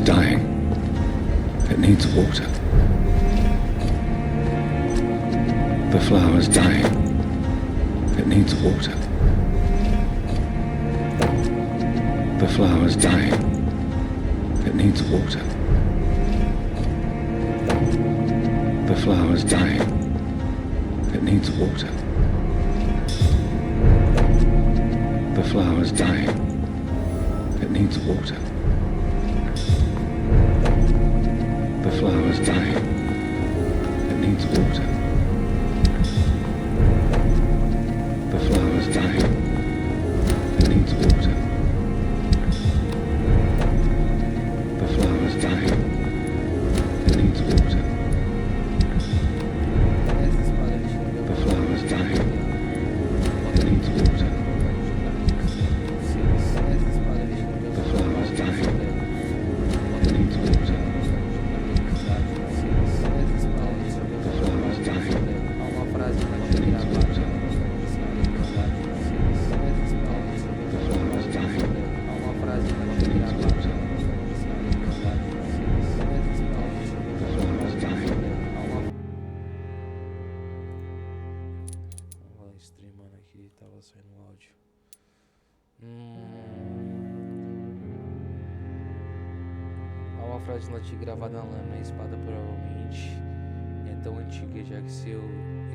dying. It needs water. The flower's dying. It needs water. The flower's dying. It needs water. The flower's dying. It needs water. The flower's dying. It needs water. The flower's dying. It needs water. The flower's dying. It needs water. The flower's dying. It needs water. The flower's dying. It needs water. The flower's dying. It needs water. The flower's dying. It needs water. The flower's dying. It needs water. The flower's dying. Vou streamando aqui, tava saindo o áudio. Há uma frase latim gravada na lâmina. A espada provavelmente é tão antiga, já que seu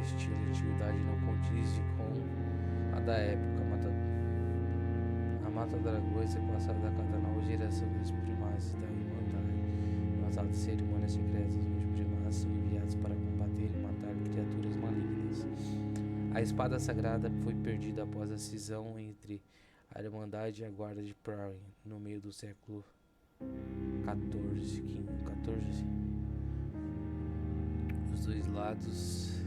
estilo de antiguidade não condiz com a da época. A mata-dragões é passada a cada nova geração dos primatas da humanidade. Passadas cerimônias secretas, onde os primatas são enviados para combater e matar criaturas malignas. A espada sagrada foi perdida após a cisão entre a Irmandade e a Guarda de Parte no meio do século XIV. Os dois lados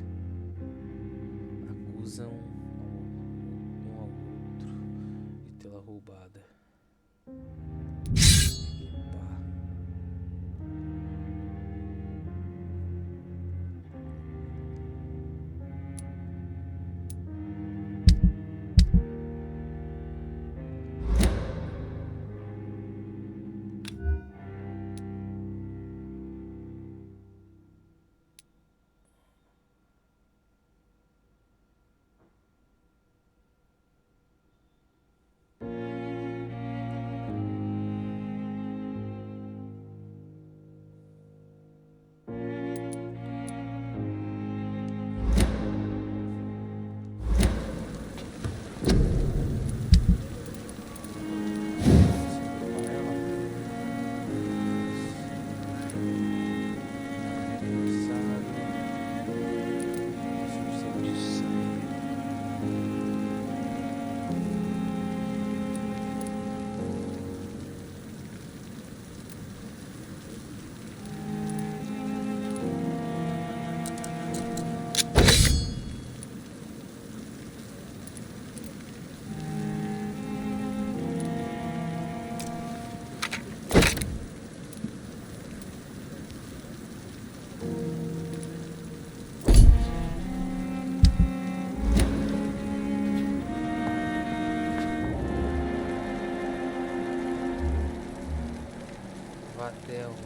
acusam um ao outro de tê-la roubada. Epa. Até onde?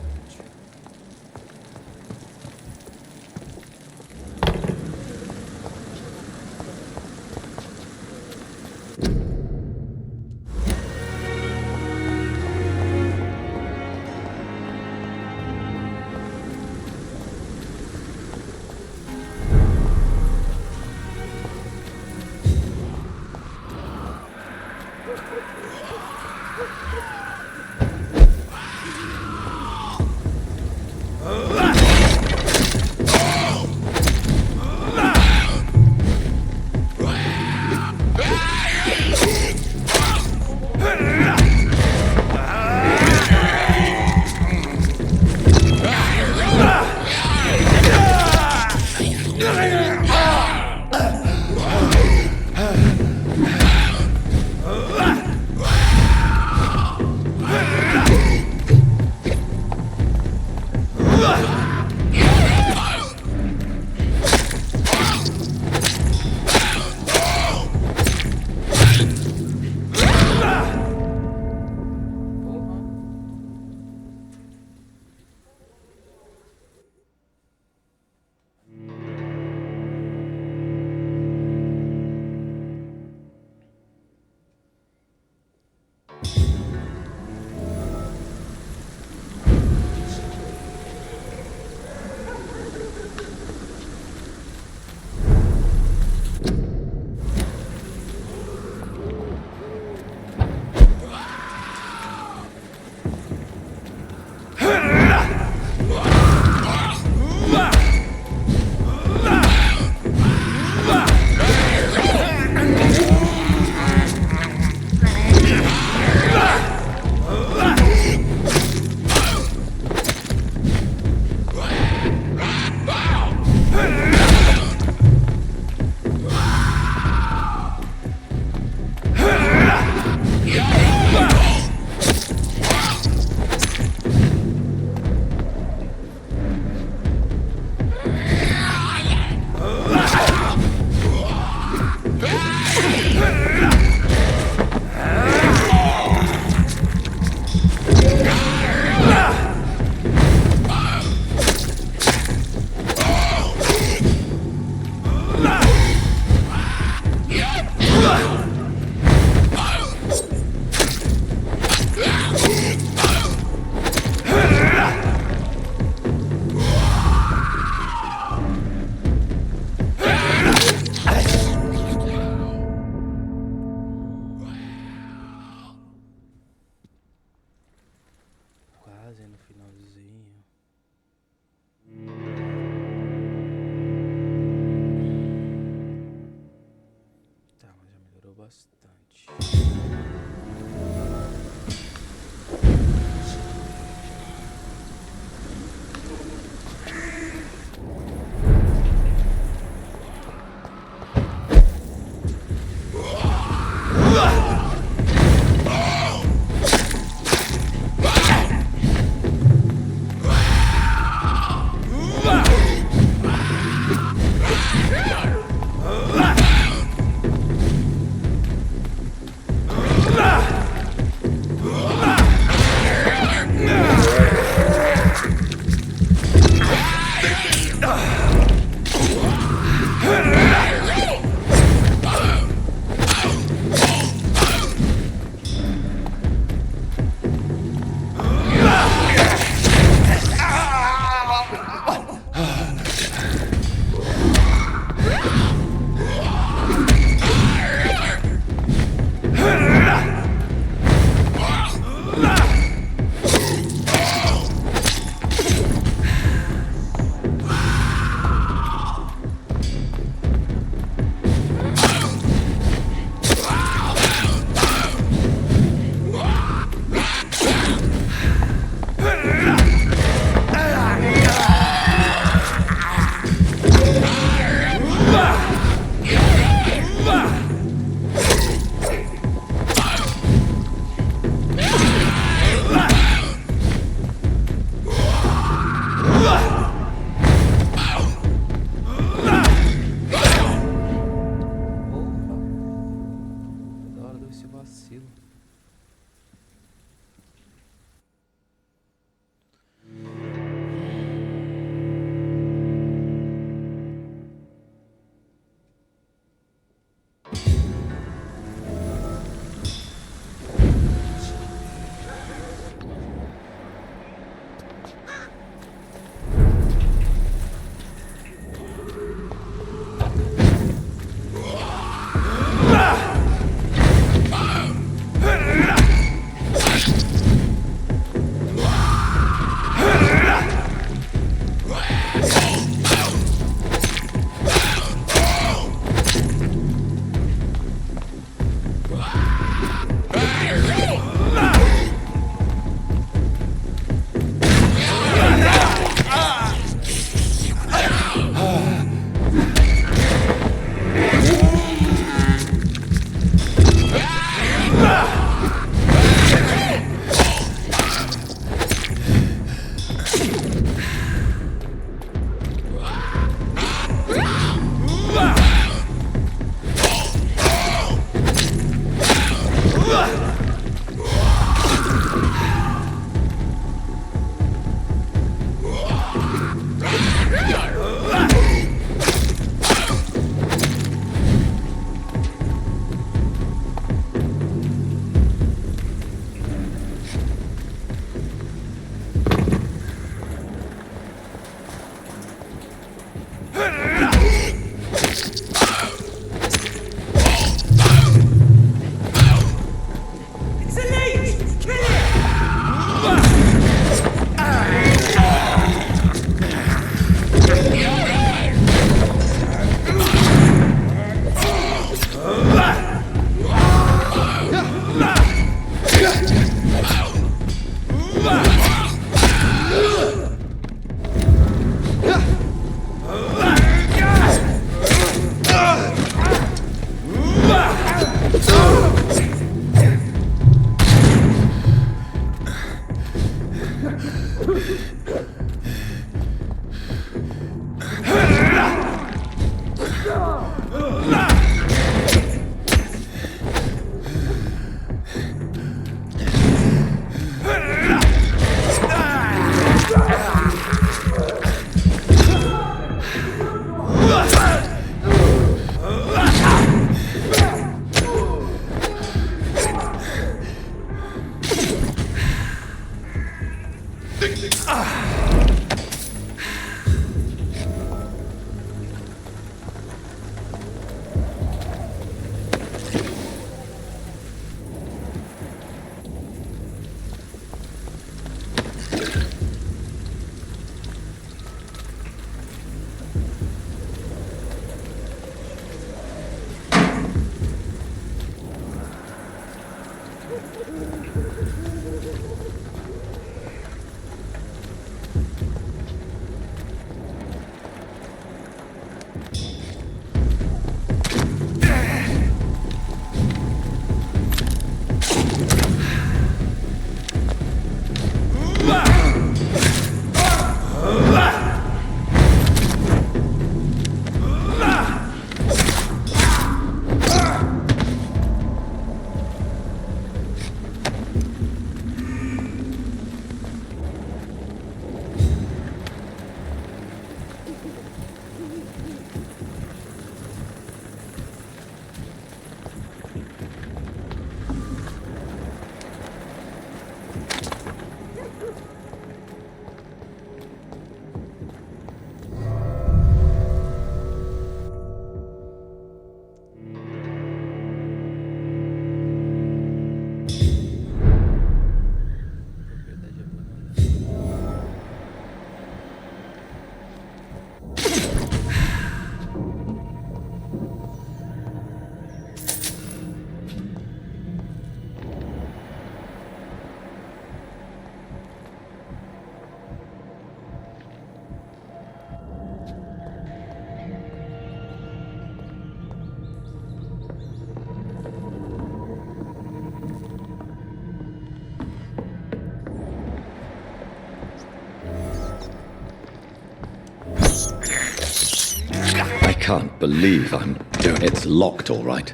can't believe I'm doing it. It's locked, all right.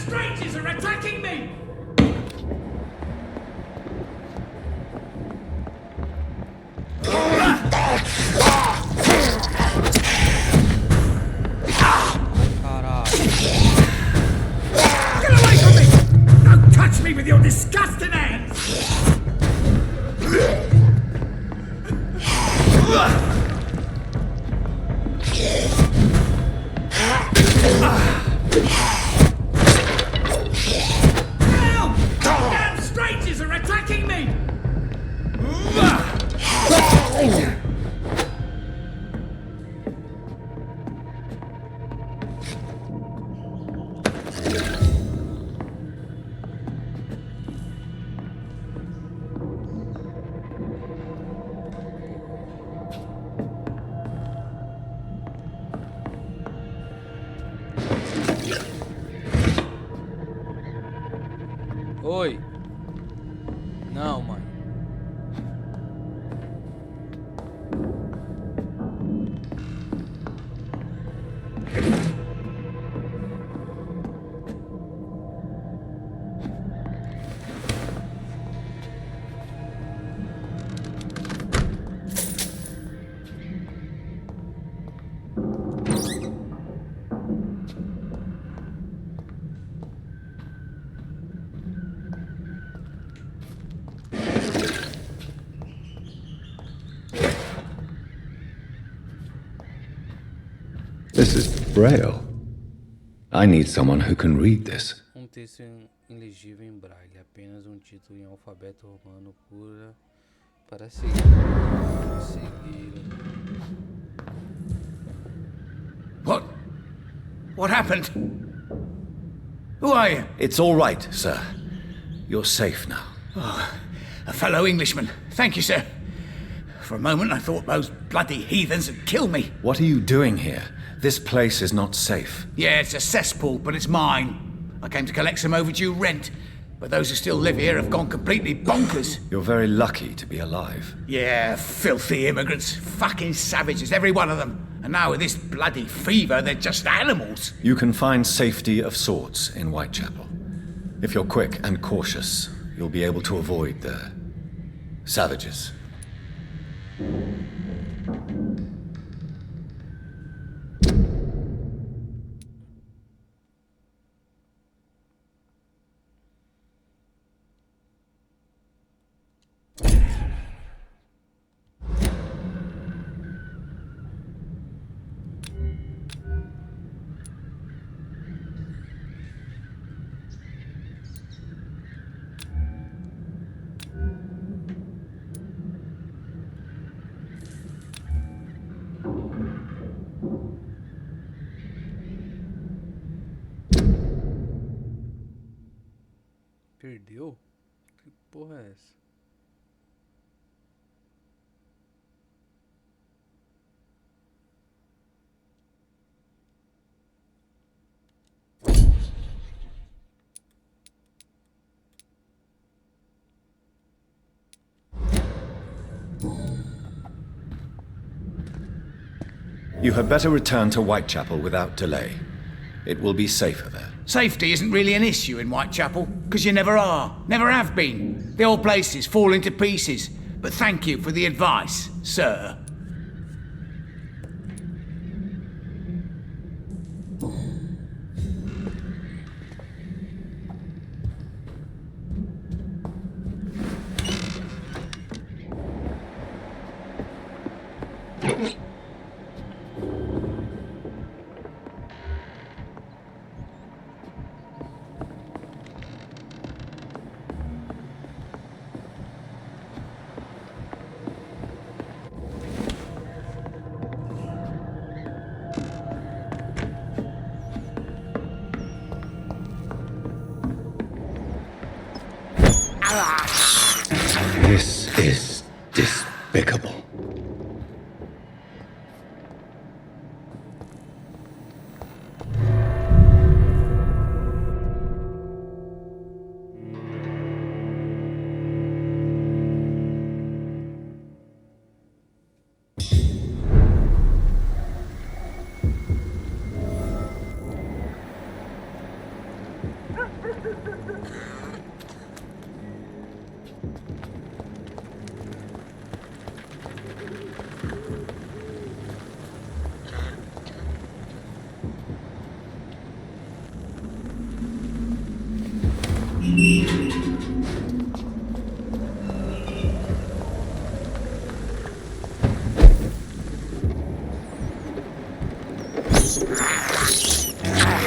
Strangers are attacking me! Get away from me! Don't touch me with your disgusting hands! Help! Damn strangers are attacking me! Oi! Não, mãe. This is Braille. I need someone who can read this. Texto ilegível em braille, apenas título em alfabeto romano pura para seguir. What happened? Who are you? It's all right, sir. You're safe now. Oh, a fellow Englishman. Thank you, sir. For a moment I thought those bloody heathens had killed me. What are you doing here? This place is not safe. Yeah, it's a cesspool, but it's mine. I came to collect some overdue rent, but those who still live here have gone completely bonkers. You're very lucky to be alive. Yeah, filthy immigrants. Fucking savages, every one of them. And now with this bloody fever, they're just animals. You can find safety of sorts in Whitechapel. If you're quick and cautious, you'll be able to avoid the savages. Perdeu? Que porra é essa? You had better return to Whitechapel without delay. It will be safer there. Safety isn't really an issue in Whitechapel, because you never are. Never have been. The old place is falling to pieces. But thank you for the advice, sir. This is despicable.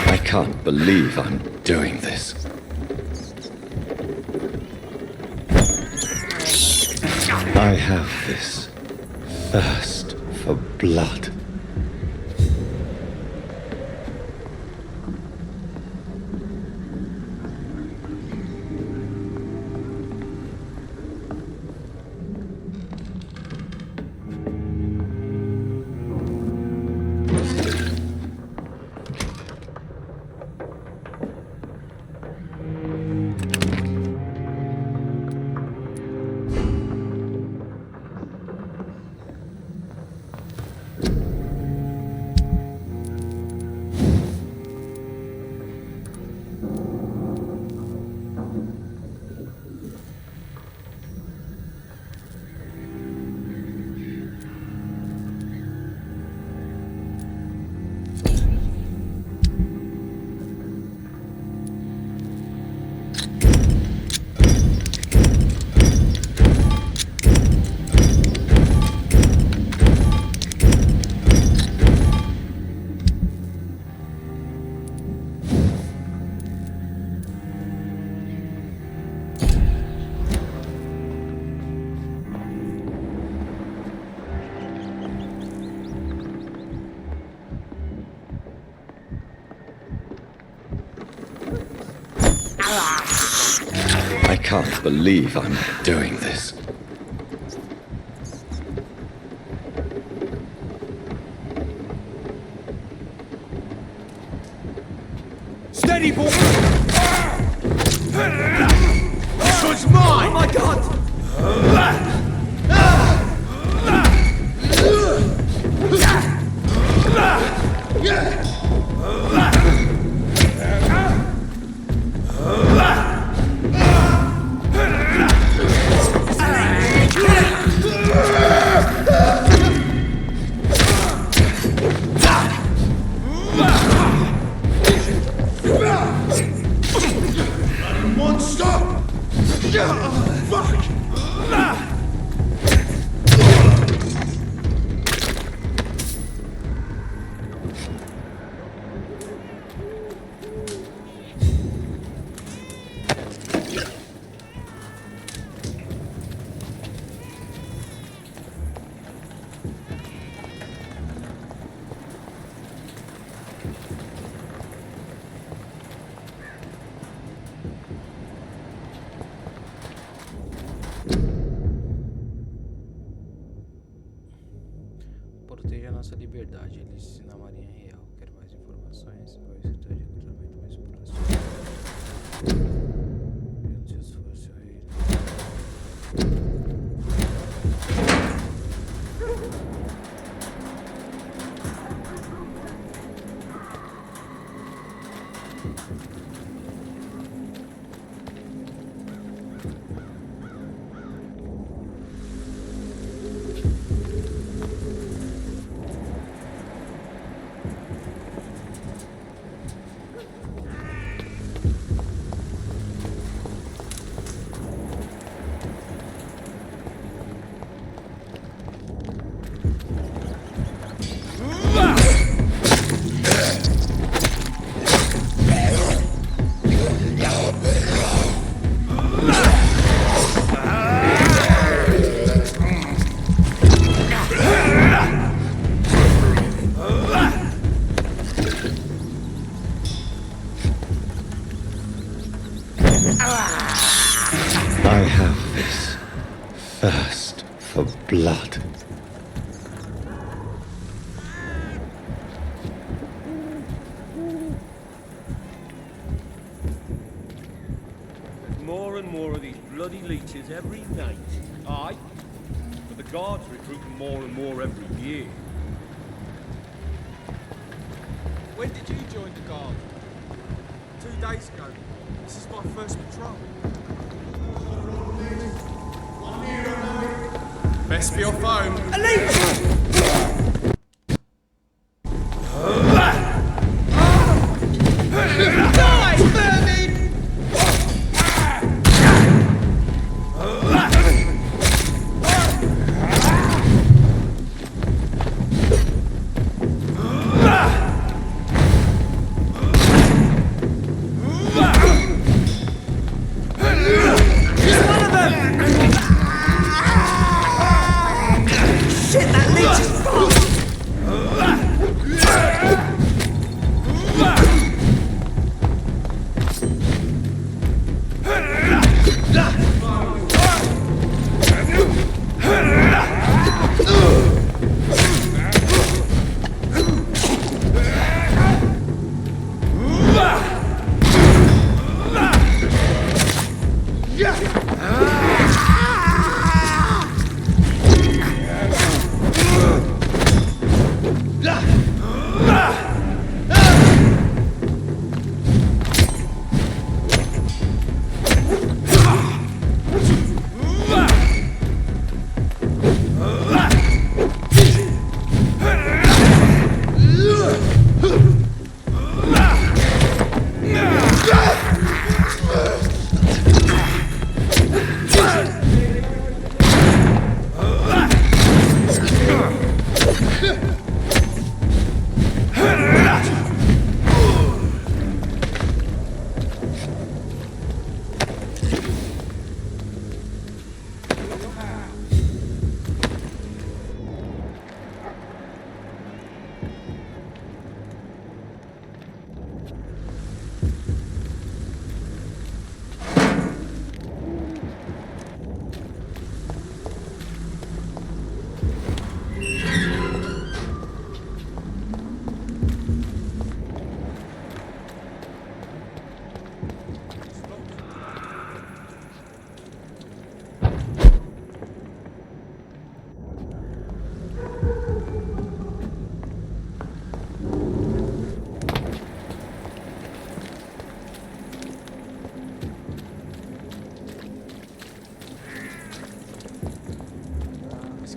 I can't believe I'm doing this. I have this thirst for blood. I can't believe I'm doing this. Steady, boy! This one's mine! Oh my god! informações ao escritório de recrutamento mais próximo. Enviando seu esforço a ele. I have this thirst for blood. More and more of these bloody leeches every night. Aye. But the guards recruiting more and more every year. When did you join the guard? 2 days ago. This is my first patrol. Best be off home. Die, vermin! Shit, that leech is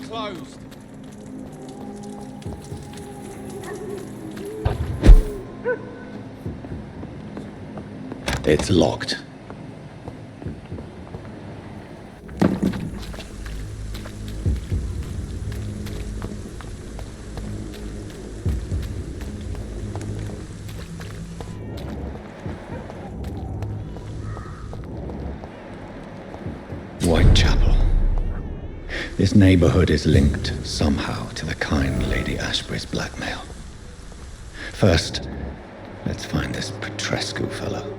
closed. It's locked. Whitechapel. This neighborhood is linked somehow to the kind Lady Ashbury's blackmail. First, let's find this Petrescu fellow.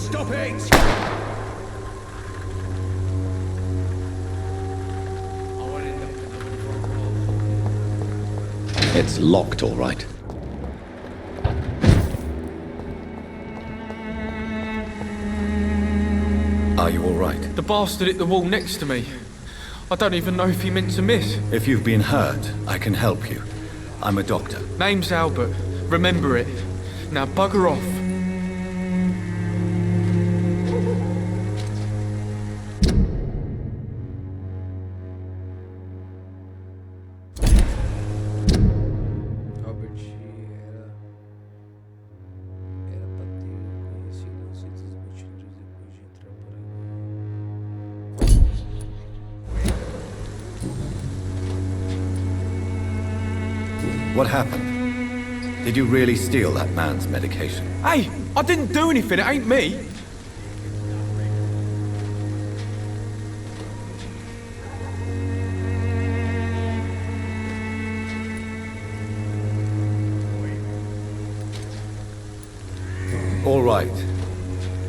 Stop it! It's locked, all right. Are you all right? The bastard hit the wall next to me. I don't even know if he meant to miss. If you've been hurt, I can help you. I'm a doctor. Name's Albert. Remember it. Now bugger off. Albert era pra ter conhecido os sítios botinheiros depois de entrar por aí. What happened? Did you really steal that man's medication? Hey, I didn't do anything. It ain't me. All right.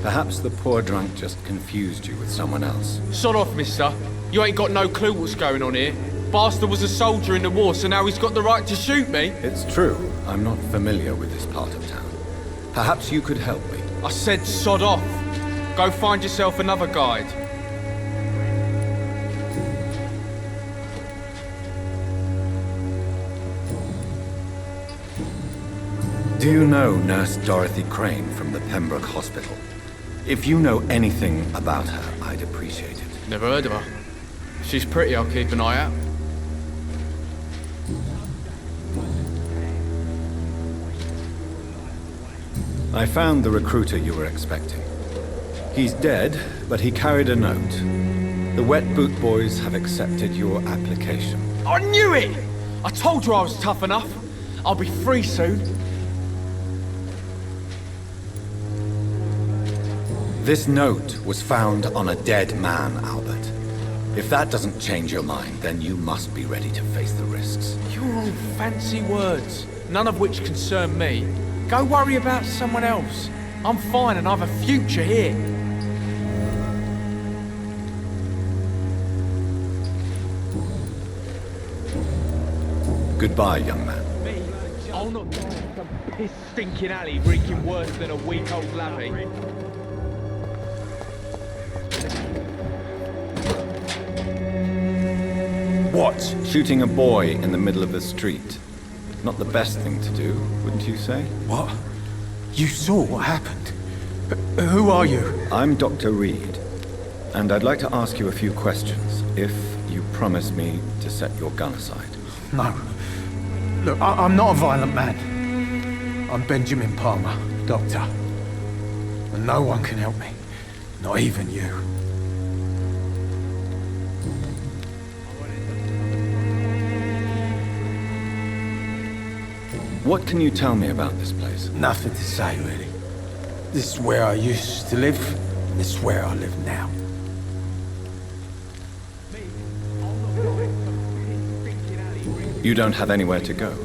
Perhaps the poor drunk just confused you with someone else. Sod off, mister. You ain't got no clue what's going on here. Bastard was a soldier in the war, so now he's got the right to shoot me. It's true. I'm not familiar with this part of town. Perhaps you could help me. I said sod off. Go find yourself another guide. Do you know Nurse Dorothy Crane from the Pembroke Hospital? If you know anything about her, I'd appreciate it. Never heard of her. If she's pretty, I'll keep an eye out. I found the recruiter you were expecting. He's dead, but he carried a note. The Wet Boot Boys have accepted your application. I knew it! I told you I was tough enough. I'll be free soon. This note was found on a dead man, Albert. If that doesn't change your mind, then you must be ready to face the risks. You're all fancy words, none of which concern me. Go worry about someone else. I'm fine and I have a future here. Goodbye, young man. Me? I'll not die in some piss stinking alley reeking worse than a weak old lavvy. What? Shooting a boy in the middle of the street. Not the best thing to do, wouldn't you say? What? You saw what happened? Who are you? I'm Dr. Reed, and I'd like to ask you a few questions, if you promise me to set your gun aside. No. Look, I'm not a violent man. I'm Benjamin Palmer, doctor. And no one can help me. Not even you. What can you tell me about this place? Nothing to say, really. This is where I used to live, and this is where I live now. You don't have anywhere to go?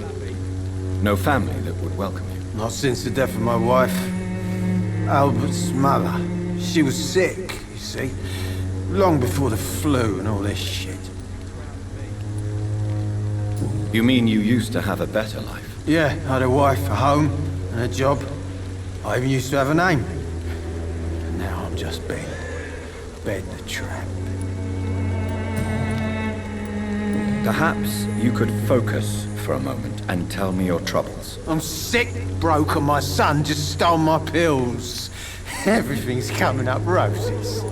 No family that would welcome you? Not since the death of my wife. Albert's mother. She was sick, you see. Long before the flu and all this shit. You mean you used to have a better life? Yeah, I had a wife, a home, and a job. I even used to have a name. And now I'm just Ben. Ben the Tramp. Perhaps you could focus for a moment and tell me your troubles. I'm sick, broke, and my son just stole my pills. Everything's coming up roses.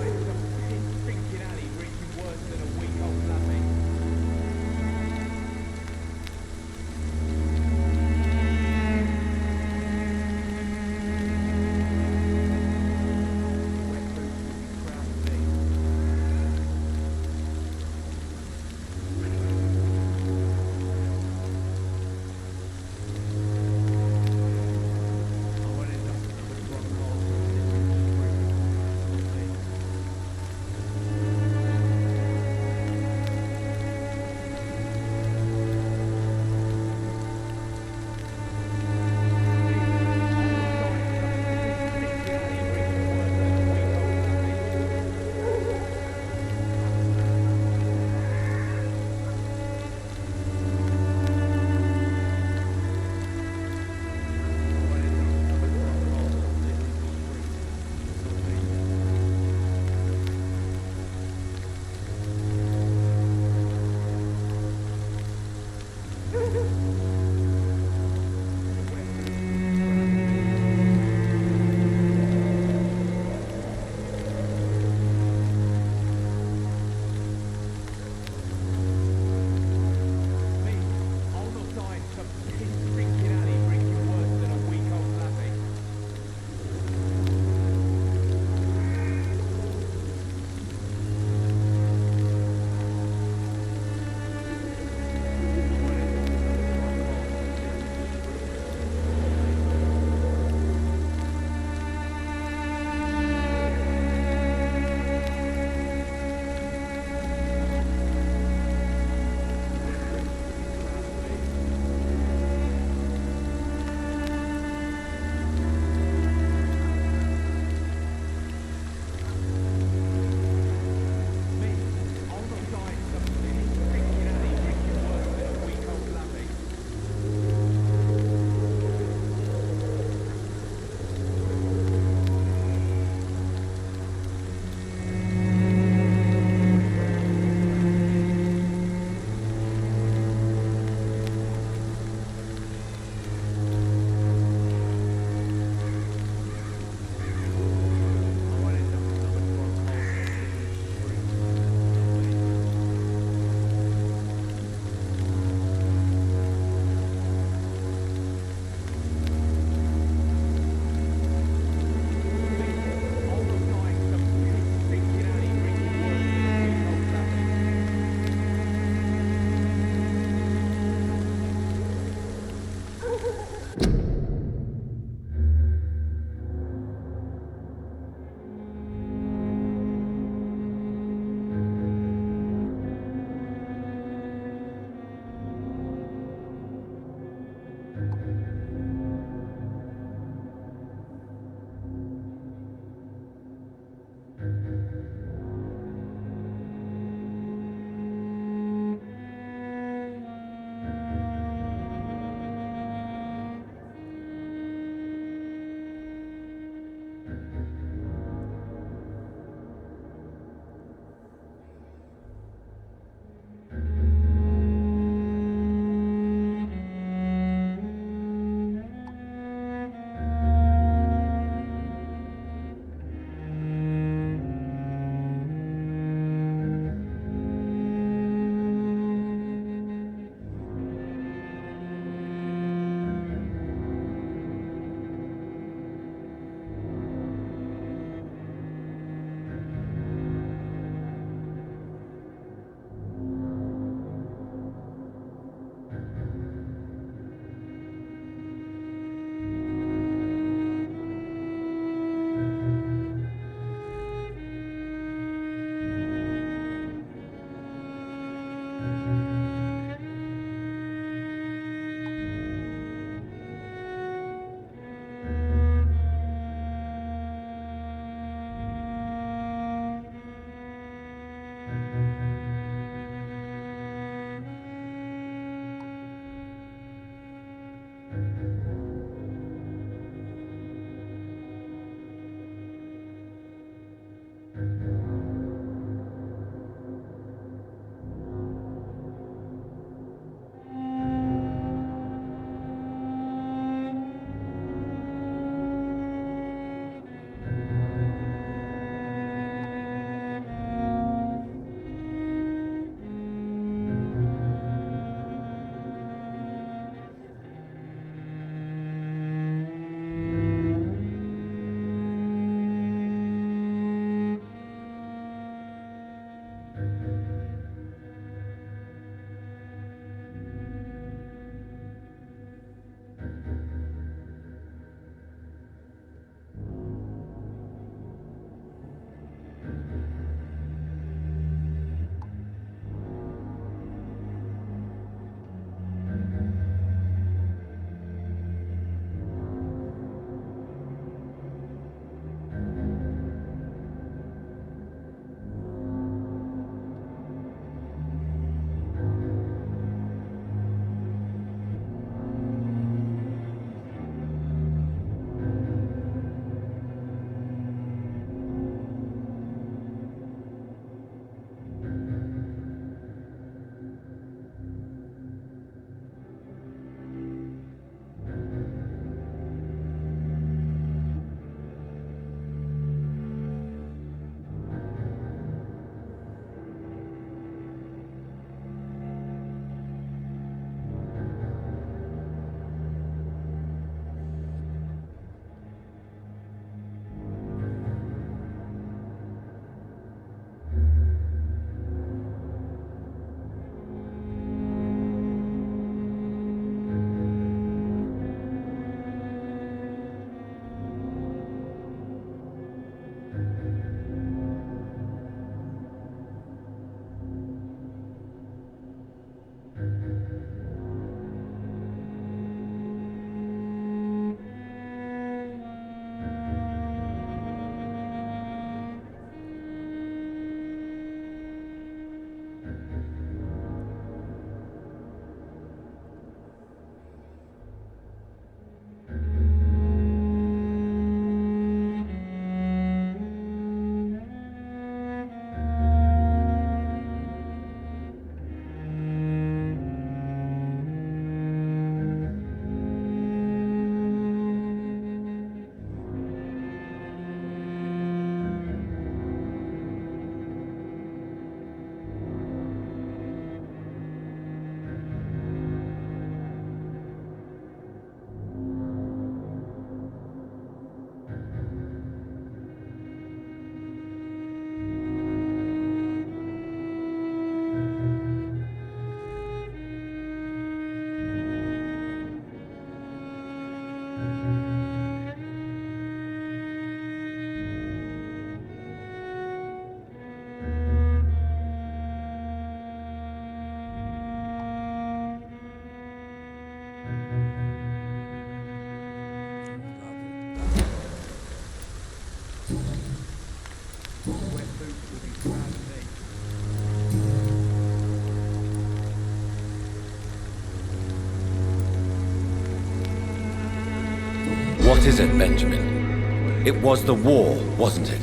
What is it, Benjamin? It was the war, wasn't it?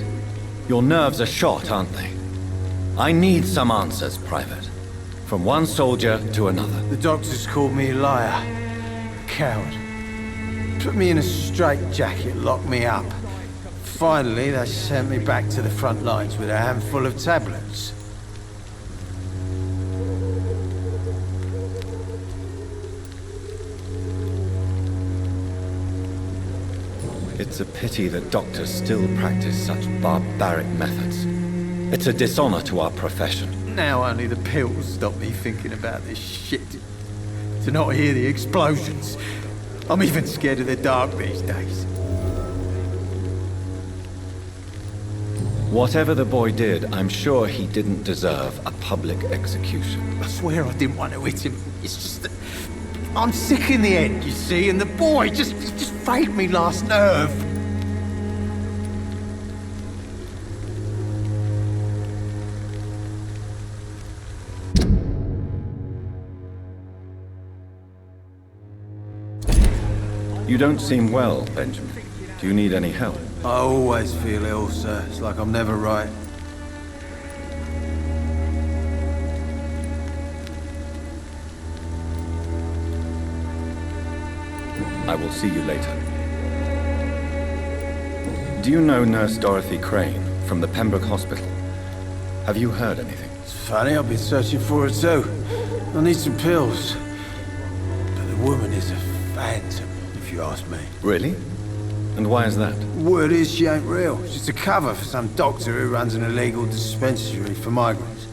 Your nerves are shot, aren't they? I need some answers, Private. From one soldier to another. The doctors called me a liar. A coward. Put me in a straitjacket, locked me up. Finally, they sent me back to the front lines with a handful of tablets. It's a pity that doctors still practice such barbaric methods. It's a dishonor to our profession. Now only the pills stop me thinking about this shit. To not hear the explosions. I'm even scared of the dark these days. Whatever the boy did, I'm sure he didn't deserve a public execution. I swear I didn't want to hit him. It's just that I'm sick in the head, you see, and the boy just frayed me last nerve. You don't seem well, Benjamin. Do you need any help? I always feel ill, sir. It's like I'm never right. I will see you later. Do you know Nurse Dorothy Crane from the Pembroke Hospital? Have you heard anything? It's funny, I've been searching for her too. I need some pills. But the woman is a phantom, if you ask me. Really? And why is that? Word is she ain't real. She's a cover for some doctor who runs an illegal dispensary for migrants.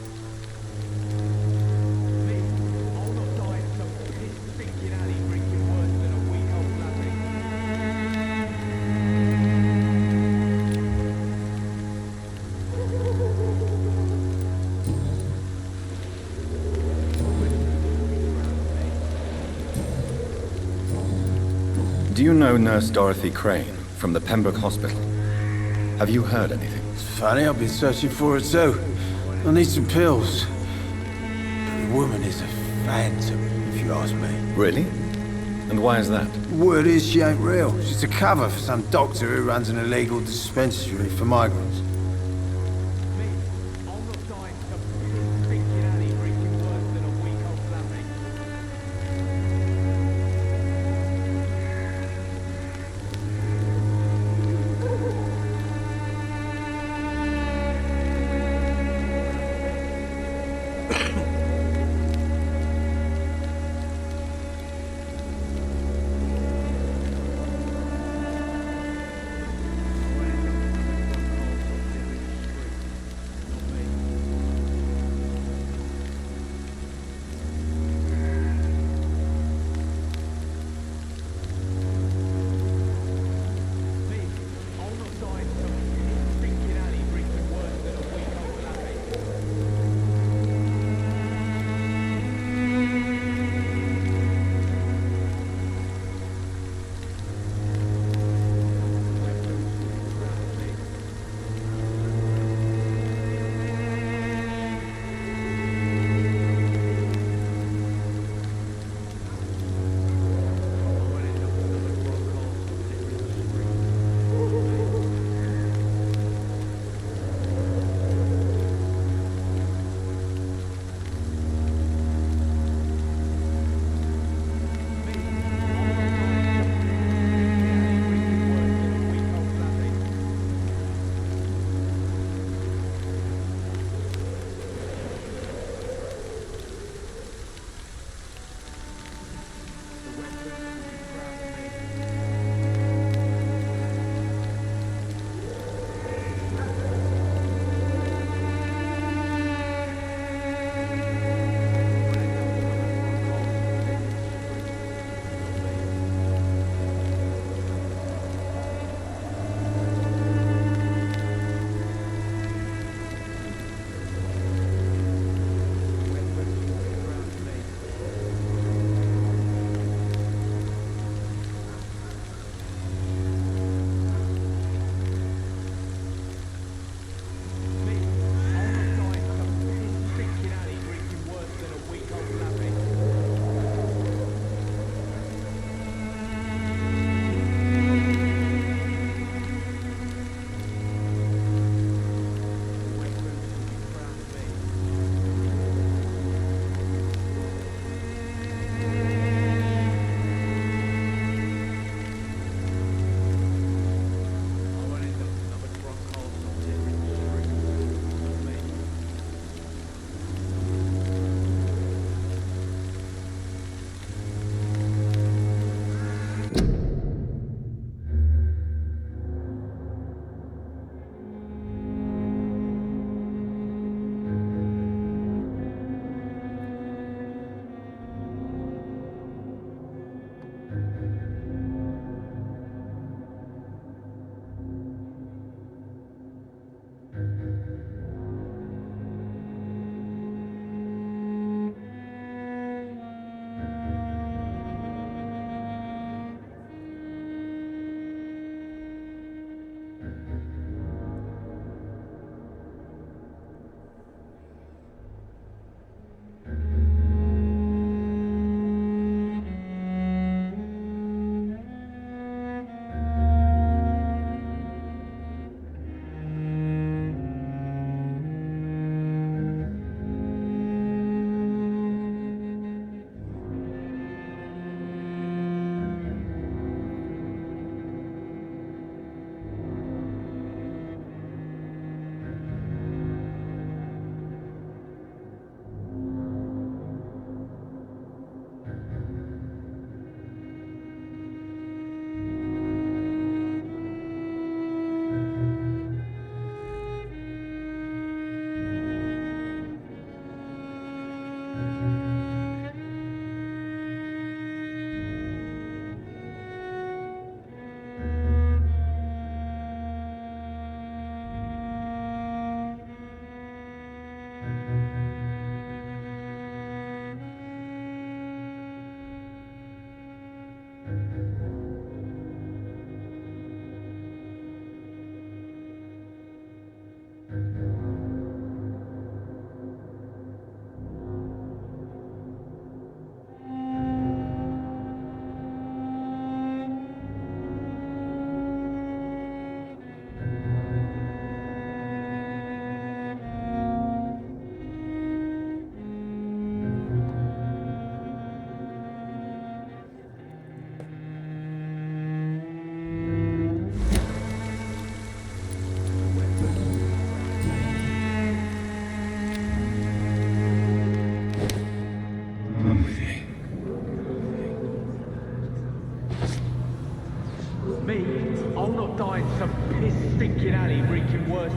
Do you know Nurse Dorothy Crane from the Pembroke Hospital? Have you heard anything? It's funny, I've been searching for her too. I need some pills. But the woman is a phantom, if you ask me. Really? And why is that? Word is she ain't real. She's a cover for some doctor who runs an illegal dispensary for migrants.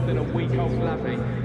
than a weak old lavvy.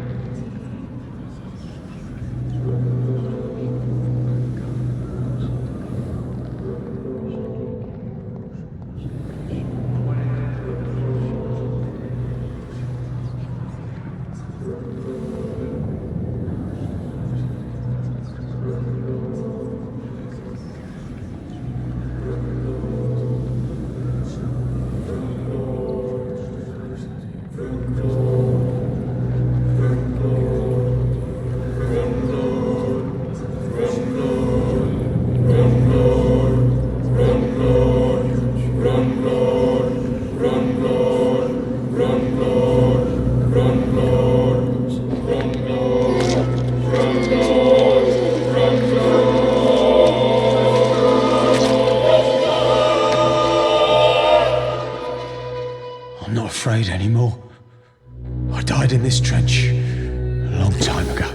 I'm not afraid anymore. I died in this trench a long time ago.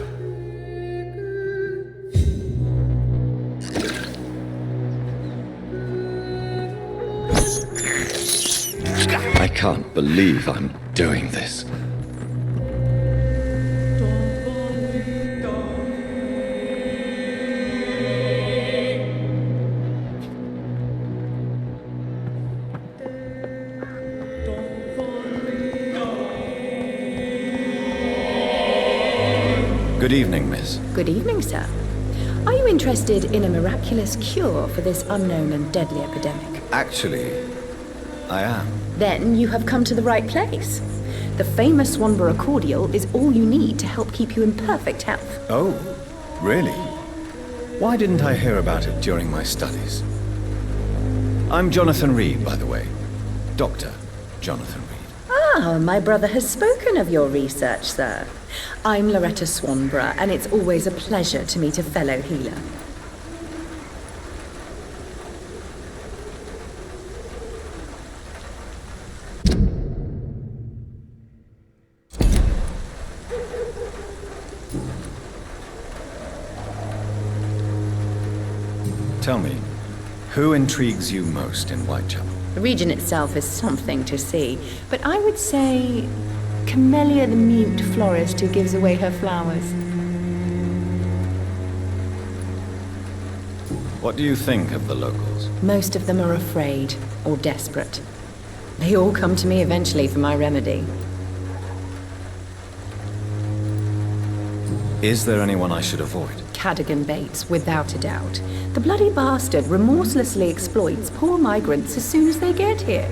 I can't believe I'm doing this. Good evening, miss. Good evening, sir. Are you interested in a miraculous cure for this unknown and deadly epidemic? Actually, I am. Then you have come to the right place. The famous Swanborough cordial is all you need to help keep you in perfect health. Oh, really? Why didn't I hear about it during my studies? I'm Jonathan Reed, by the way. Dr. Jonathan Reed. Ah, my brother has spoken of your research, sir. I'm Loretta Swanborough, and it's always a pleasure to meet a fellow healer. Tell me, who intrigues you most in Whitechapel? The region itself is something to see, but I would say Camellia the mute florist who gives away her flowers. What do you think of the locals? Most of them are afraid or desperate. They all come to me eventually for my remedy. Is there anyone I should avoid? Cadogan Bates, without a doubt. The bloody bastard remorselessly exploits poor migrants as soon as they get here.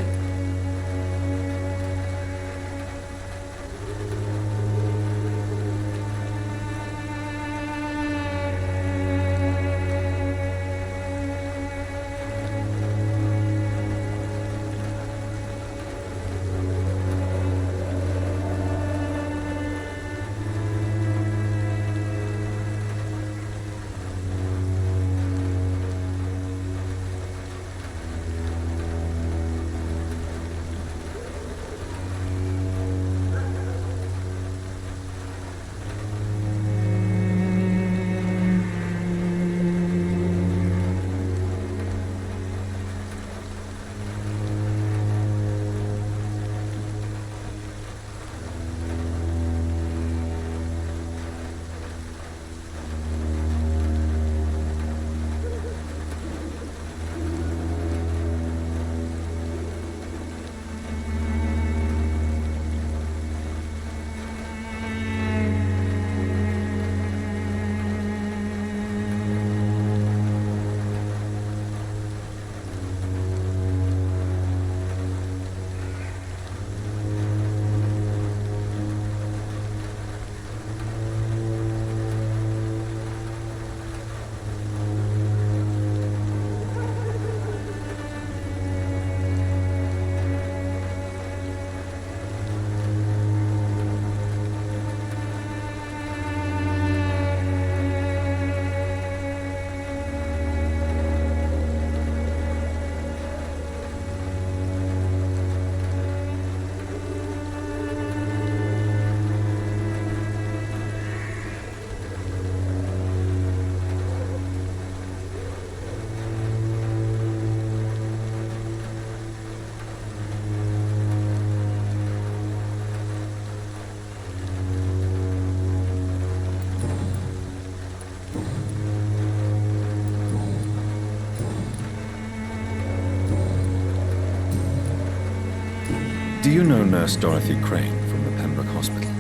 Do you know Nurse Dorothy Crane from the Pembroke Hospital?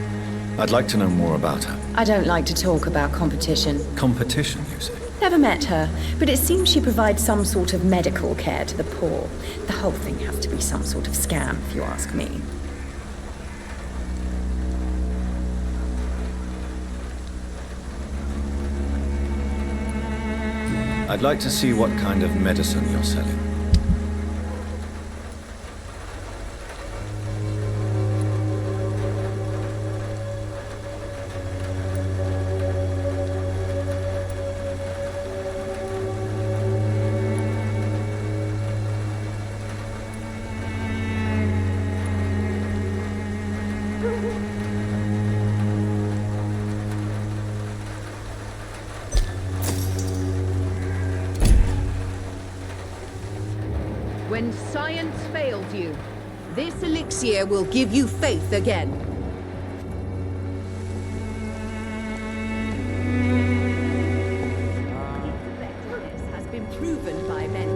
I'd like to know more about her. I don't like to talk about competition. Competition, you say? Never met her, but it seems she provides some sort of medical care to the poor. The whole thing has to be some sort of scam, if you ask me. I'd like to see what kind of medicine you're selling. When science failed you, this elixir will give you faith again. This has been proven by men.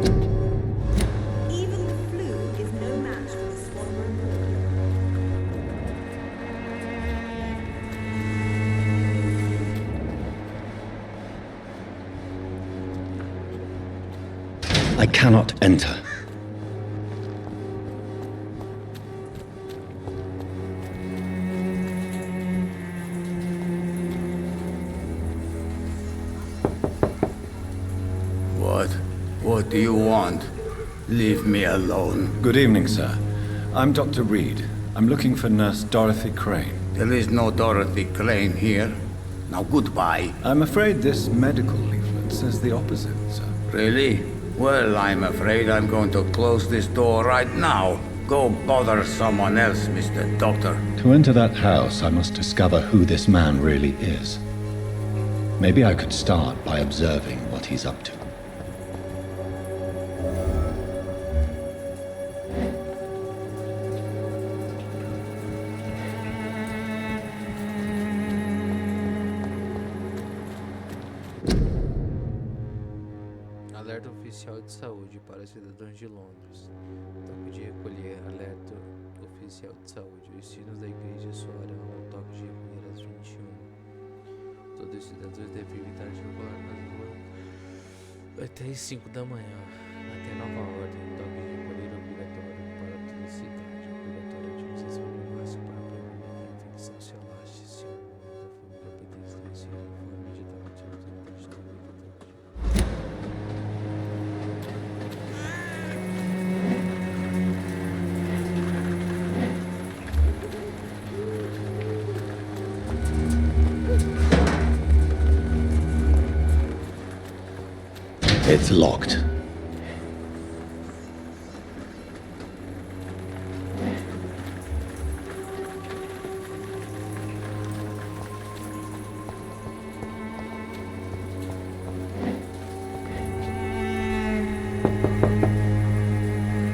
Even the flu is no match for the Swanborough. I cannot enter. What do you want? Leave me alone. Good evening, sir. I'm Dr. Reed. I'm looking for Nurse Dorothy Crane. There is no Dorothy Crane here. Now goodbye. I'm afraid this medical leaflet says the opposite, sir. Really? Well, I'm afraid I'm going to close this door right now. Go bother someone else, Mr. Doctor. To enter that house, I must discover who this man really is. Maybe I could start by observing what he's up to. Alerta oficial de saúde para cidadãos de Londres. Toque de recolher. Alerta oficial de saúde. Os sinos da igreja soarão ao toque de recolher às 21. Todos os cidadãos devem evitar circular nas ruas até às 5 da manhã. Até nova ordem. Toque de recolher obrigatório para toda a cidade. Obrigatória a utilização de máscara para prevenir a infecção se alaste. Se o membro da família obedecer esse uniforme imediatamente às autoridades da vida. It's locked.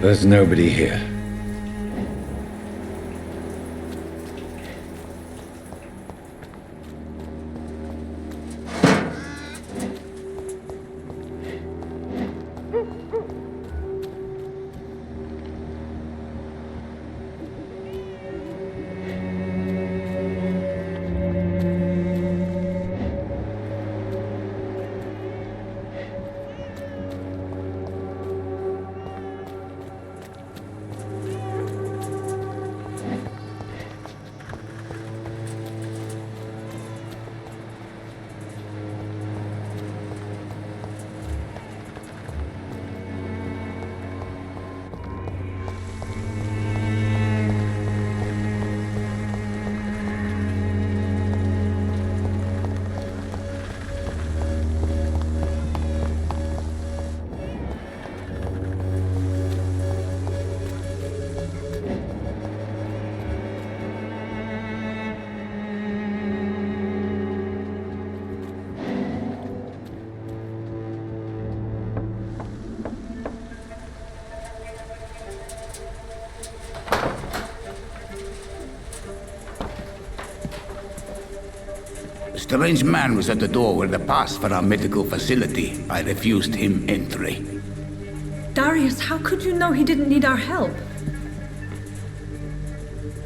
There's nobody here. A strange man was at the door with a pass for our medical facility. I refused him entry. Darius, how could you know he didn't need our help?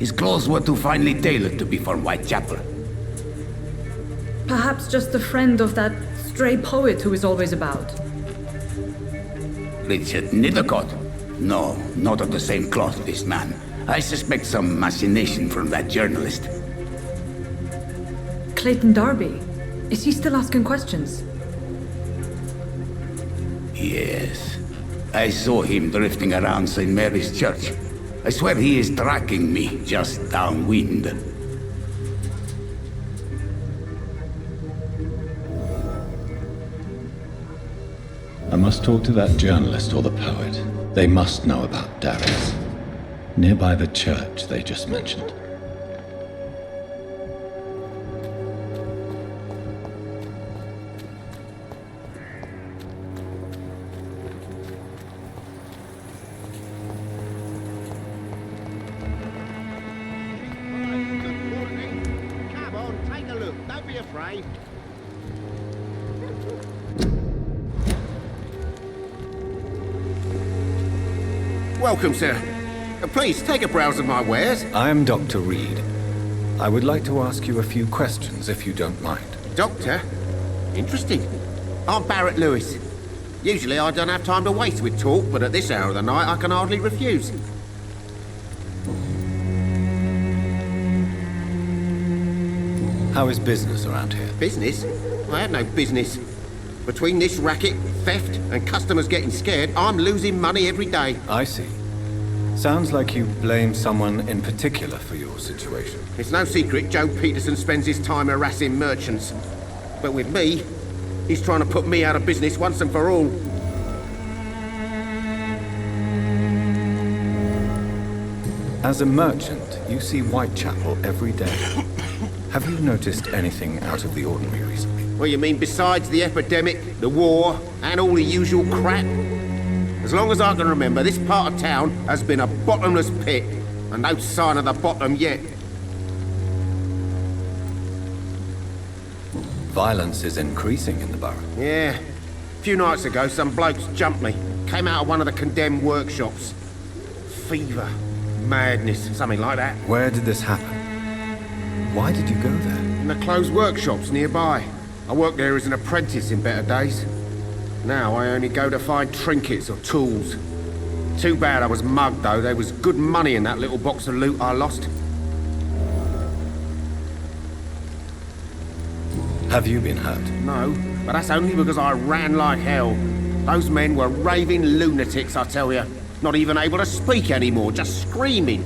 His clothes were too finely tailored to be from Whitechapel. Perhaps just a friend of that stray poet who is always about. Richard Nethercott? No, not of the same cloth, this man. I suspect some machination from that journalist. Clayton Darby. Is he still asking questions? Yes. I saw him drifting around St. Mary's Church. I swear he is tracking me just downwind. I must talk to that journalist or the poet. They must know about Darius. Nearby the church they just mentioned. Come on, take a look. Don't be afraid. Welcome, sir. Please, take a browse of my wares. I am Dr. Reed. I would like to ask you a few questions, if you don't mind. Doctor? Interesting. I'm Barrett Lewis. Usually I don't have time to waste with talk, but at this hour of the night I can hardly refuse. How is business around here? Business? I have no business. Between this racket, theft, and customers getting scared, I'm losing money every day. I see. Sounds like you blame someone in particular for your situation. It's no secret Joe Peterson spends his time harassing merchants. But with me, he's trying to put me out of business once and for all. As a merchant, you see Whitechapel every day. Have you noticed anything out of the ordinary recently? What you mean besides the epidemic, the war, and all the usual crap? As long as I can remember, this part of town has been a bottomless pit, and no sign of the bottom yet. Violence is increasing in the borough. Yeah. A few nights ago, some blokes jumped me. Came out of one of the condemned workshops. Fever, madness, something like that. Where did this happen? Why did you go there? In the closed workshops nearby. I worked there as an apprentice in better days. Now I only go to find trinkets or tools. Too bad I was mugged, though. There was good money in that little box of loot I lost. Have you been hurt? No, but that's only because I ran like hell. Those men were raving lunatics, I tell you. Not even able to speak anymore, just screaming.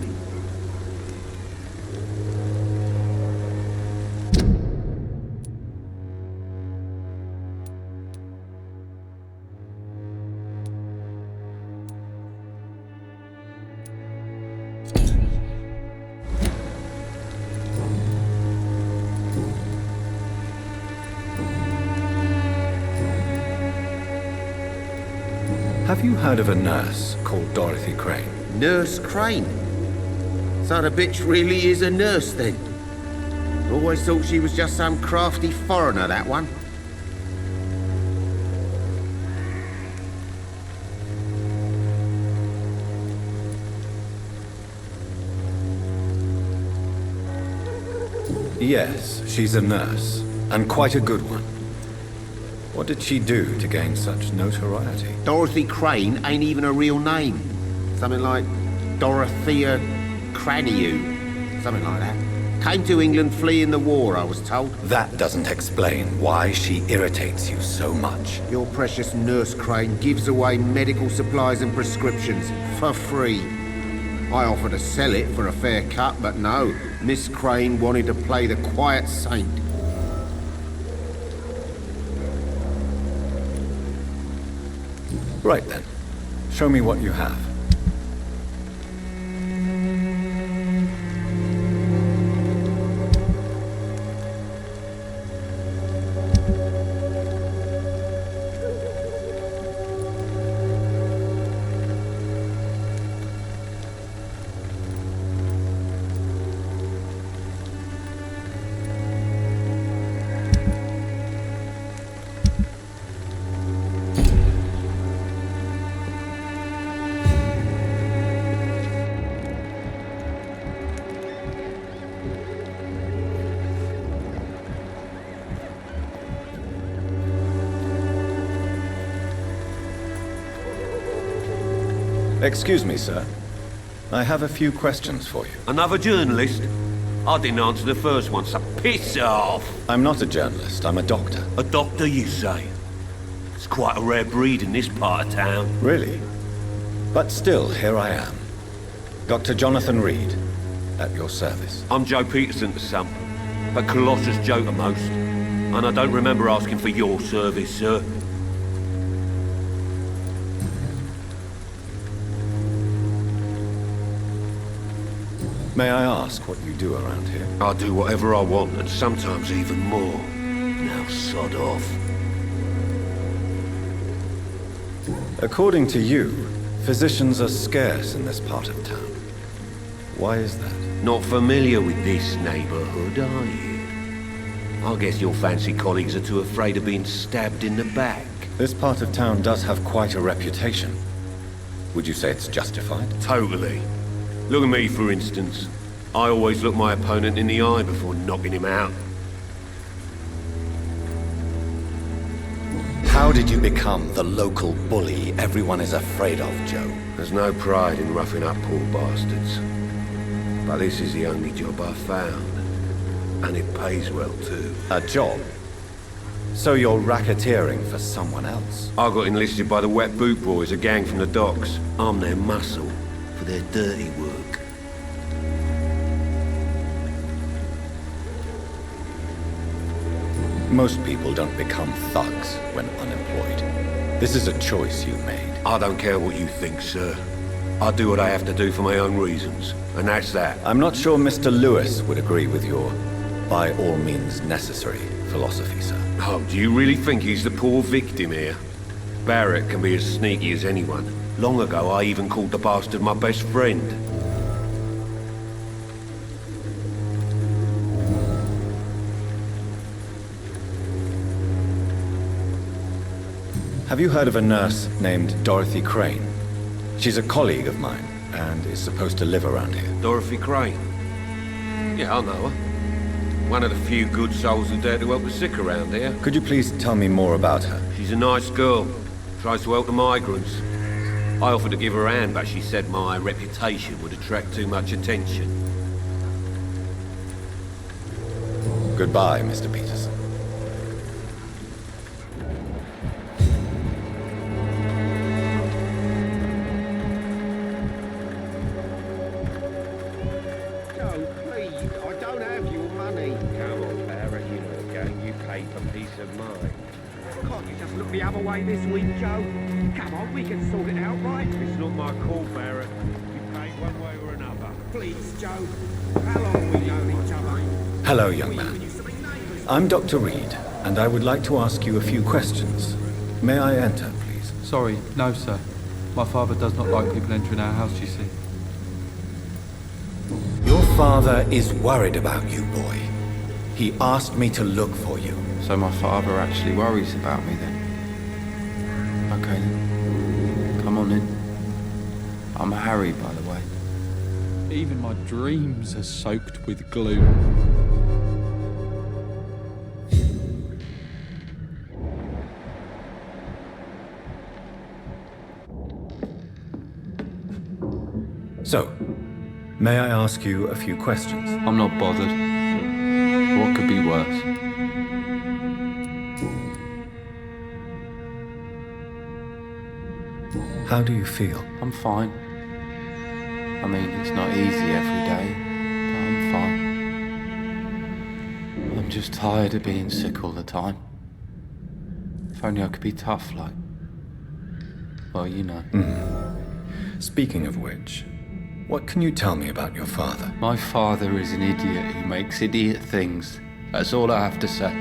Have you heard of a nurse called Dorothy Crane? Nurse Crane? So the bitch really is a nurse, then? Always thought she was just some crafty foreigner, that one. Yes, she's a nurse, and quite a good one. What did she do to gain such notoriety? Dorothy Crane ain't even a real name. Something like Dorothea Craniu. Something like that. Came to England fleeing the war, I was told. That doesn't explain why she irritates you so much. Your precious Nurse Crane gives away medical supplies and prescriptions for free. I offered to sell it for a fair cut, but no. Miss Crane wanted to play the quiet saint. Right then. Show me what you have. Excuse me, sir. I have a few questions for you. Another journalist? I didn't answer the first one, so piss off! I'm not a journalist, I'm a doctor. A doctor, you say? It's quite a rare breed in this part of town. Really? But still, here I am. Dr. Jonathan Reed, at your service. I'm Joe Peterson to some, but Colossus Joe to most. And I don't remember asking for your service, sir. May I ask what you do around here? I do whatever I want, and sometimes even more. Now sod off. According to you, physicians are scarce in this part of town. Why is that? Not familiar with this neighborhood, are you? I guess your fancy colleagues are too afraid of being stabbed in the back. This part of town does have quite a reputation. Would you say it's justified? Totally. Look at me, for instance. I always look my opponent in the eye before knocking him out. How did you become the local bully everyone is afraid of, Joe? There's no pride in roughing up poor bastards. But this is the only job I've found. And it pays well, too. A job? So you're racketeering for someone else? I got enlisted by the Wet Boot Boys, a gang from the docks. I'm their muscle for their dirty work. Most people don't become thugs when unemployed. This is a choice you made. I don't care what you think, sir. I do what I have to do for my own reasons, and that's that. I'm not sure Mr. Lewis would agree with your by all means necessary philosophy, sir. Oh, do you really think he's the poor victim here? Barrett can be as sneaky as anyone. Long ago, I even called the bastard my best friend. Have you heard of a nurse named Dorothy Crane? She's a colleague of mine, and is supposed to live around here. Dorothy Crane? Yeah, I know her. One of the few good souls who dare to help the sick around here. Could you please tell me more about her? She's a nice girl. Tries to help the migrants. I offered to give her a hand, but she said my reputation would attract too much attention. Goodbye, Mr. Peterson. The other way this week, Joe. Come on, we can sort it out, right? It's not my call, Barrett. You pay one way or another. Please, Joe. How long have we known each other? Hello, young man. I'm Dr. Reed, and I would like to ask you a few questions. May I enter, please? Sorry, no, sir. My father does not like people entering our house, you see. Your father is worried about you, boy. He asked me to look for you. So my father actually worries about me then? Okay, come on in. I'm Harry, by the way. Even my dreams are soaked with gloom. So, may I ask you a few questions? I'm not bothered. What could be worse? How do you feel? I'm fine. I mean, it's not easy every day, but I'm fine. I'm just tired of being sick all the time. If only I could be tough, like... Well, you know. Speaking of which, what can you tell me about your father? My father is an idiot who makes idiot things. That's all I have to say.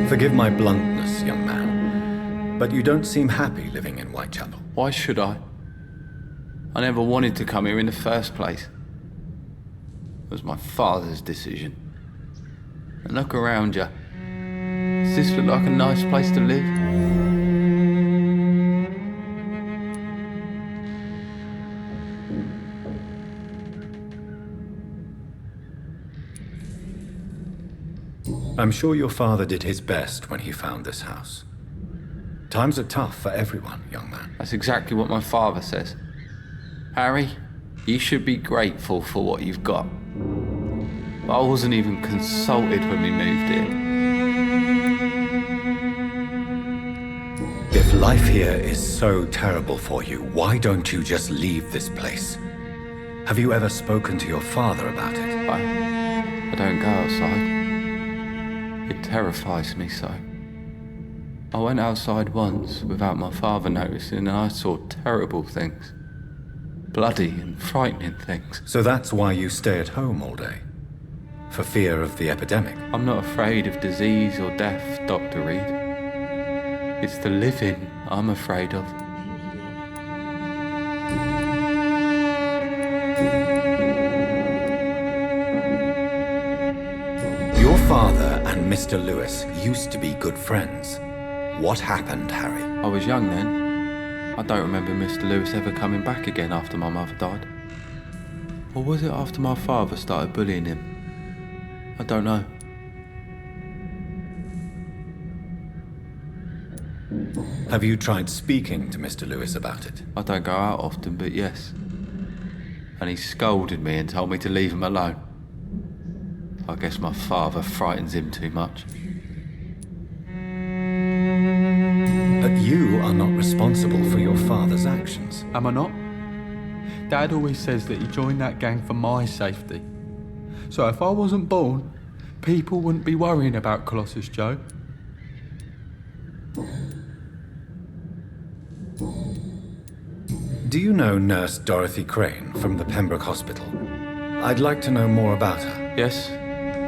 Forgive my bluntness, young man, but you don't seem happy living in Whitechapel. Why should I? I never wanted to come here in the first place. It was my father's decision. And look around you. Does this look like a nice place to live? I'm sure your father did his best when he found this house. Times are tough for everyone, young man. That's exactly what my father says. Harry, you should be grateful for what you've got. But I wasn't even consulted when we moved here. If life here is so terrible for you, why don't you just leave this place? Have you ever spoken to your father about it? I don't go outside. It terrifies me so. I went outside once without my father noticing and I saw terrible things. Bloody and frightening things. So that's why you stay at home all day? For fear of the epidemic? I'm not afraid of disease or death, Dr. Reed. It's the living I'm afraid of. Your father and Mr. Lewis used to be good friends. What happened, Harry? I was young then. I don't remember Mr. Lewis ever coming back again after my mother died. Or was it after my father started bullying him? I don't know. Have you tried speaking to Mr. Lewis about it? I don't go out often, but yes. And he scolded me and told me to leave him alone. I guess my father frightens him too much. But you are not responsible for your father's actions. Am I not? Dad always says that he joined that gang for my safety. So if I wasn't born, people wouldn't be worrying about Colossus Joe. Do you know Nurse Dorothy Crane from the Pembroke Hospital? I'd like to know more about her. Yes,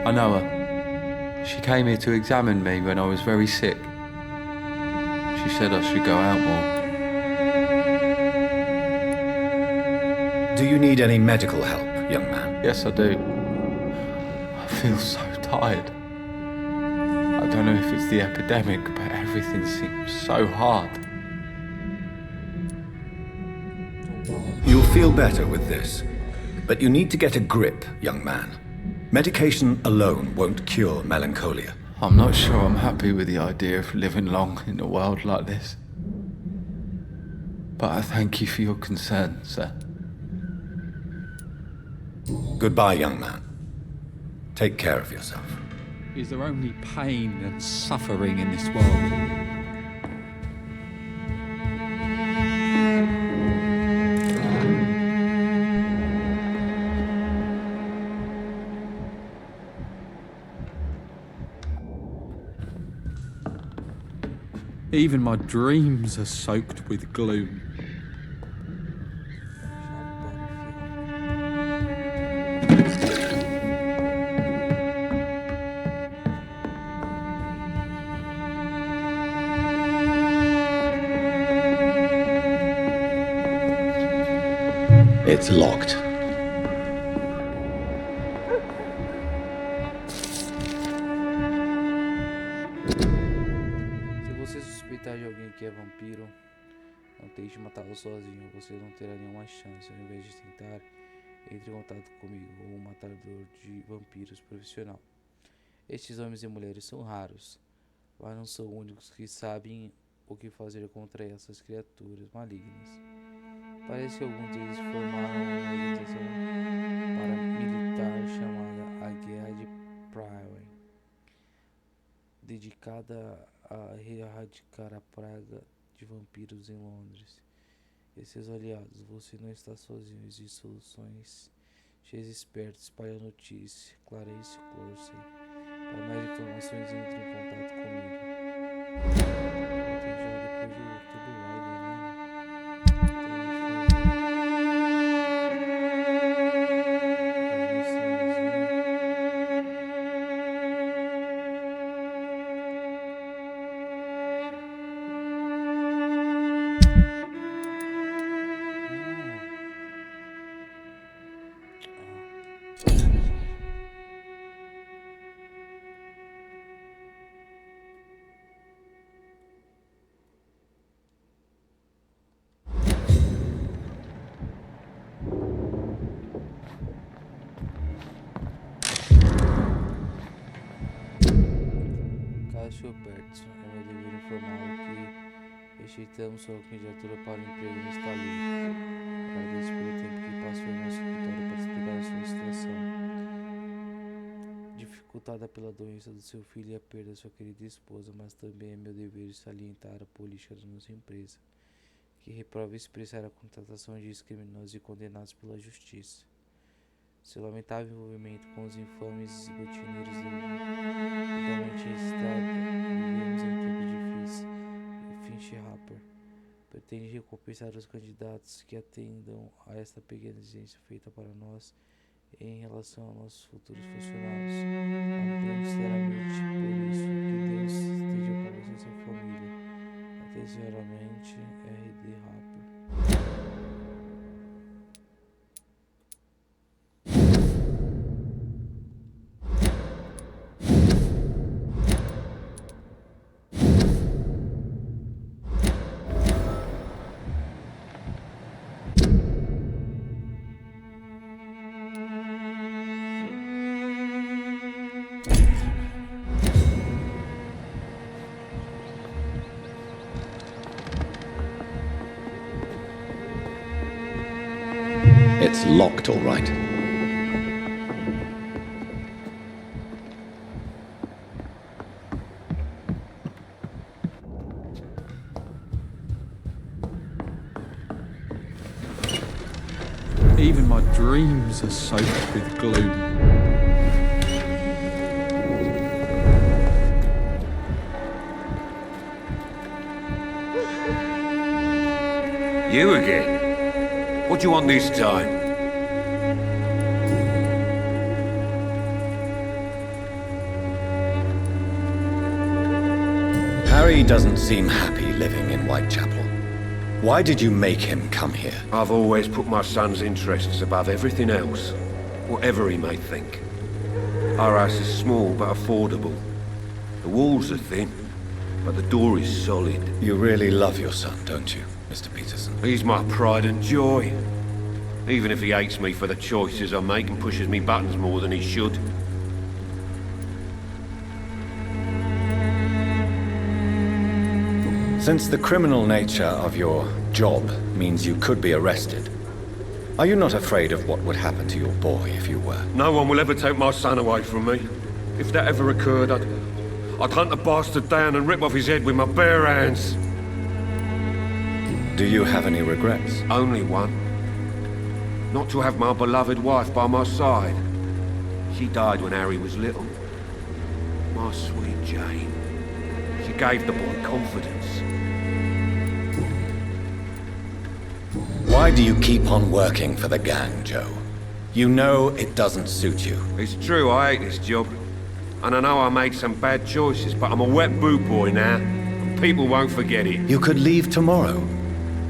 I know her. She came here to examine me when I was very sick. She said I should go out more. Do you need any medical help, young man? Yes, I do. I feel so tired. I don't know if it's the epidemic, but everything seems so hard. You'll feel better with this. But you need to get a grip, young man. Medication alone won't cure melancholia. I'm not sure I'm happy with the idea of living long in a world like this. But I thank you for your concern, sir. Goodbye, young man. Take care of yourself. Is there only pain and suffering in this world? Even my dreams are soaked with gloom. It's locked. Se você suspeitar de alguém que é vampiro, não tente matá-lo sozinho, você não terá nenhuma chance. Ao invés de tentar, entre em contato comigo ou um matador de vampiros profissional. Estes homens e mulheres são raros, mas não são únicos que sabem o que fazer contra essas criaturas malignas. Parece que alguns deles formaram uma organização paramilitar chamada a Guerra de Parte, dedicada a erradicar a praga de vampiros em Londres e seus aliados. Você não está sozinho, existem soluções cheias de espertos, espalha notícia. Clarice Clorsen. Para mais informações, entre em contato comigo. Tem já depois do Tomb Raider, né? Cássio Bertson, é meu dever informá-lo que Rejeitamos sua candidatura para o emprego no Stalin. Agradeço pelo tempo que passou em nosso escritório para explicar a sua situação. Dificultada pela doença do seu filho e a perda de sua querida esposa, mas também é meu dever de salientar a política da nossa empresa, que reprova expressar a contratação de criminosos e condenados pela justiça. Seu lamentável envolvimento com os infames e rotineiros devidamente registrado, vivemos em tempos difíceis. Finch Harper pretende recompensar os candidatos que atendam a esta pequena exigência feita para nós em relação aos nossos futuros funcionários. Lamento sinceramente por isso. Que Deus esteja com você e sua família. Atenciosamente, R.D. Harper. It's locked, all right. Even my dreams are soaked with gloom. You again? What do you want this time? Harry doesn't seem happy living in Whitechapel. Why did you make him come here? I've always put my son's interests above everything else, whatever he may think. Our house is small but affordable. The walls are thin, but the door is solid. You really love your son, don't you, Mr. Peterson? He's my pride and joy. Even if he hates me for the choices I make and pushes me buttons more than he should. Since the criminal nature of your job means you could be arrested, are you not afraid of what would happen to your boy if you were? No one will ever take my son away from me. If that ever occurred, I'd hunt the bastard down and rip off his head with my bare hands. Do you have any regrets? Only one. Not to have my beloved wife by my side. She died when Harry was little. My sweet Jane. She gave the boy confidence. Why do you keep on working for the gang, Joe? You know it doesn't suit you. It's true, I hate this job. And I know I made some bad choices, but I'm a wet boot boy now. And people won't forget it. You could leave tomorrow.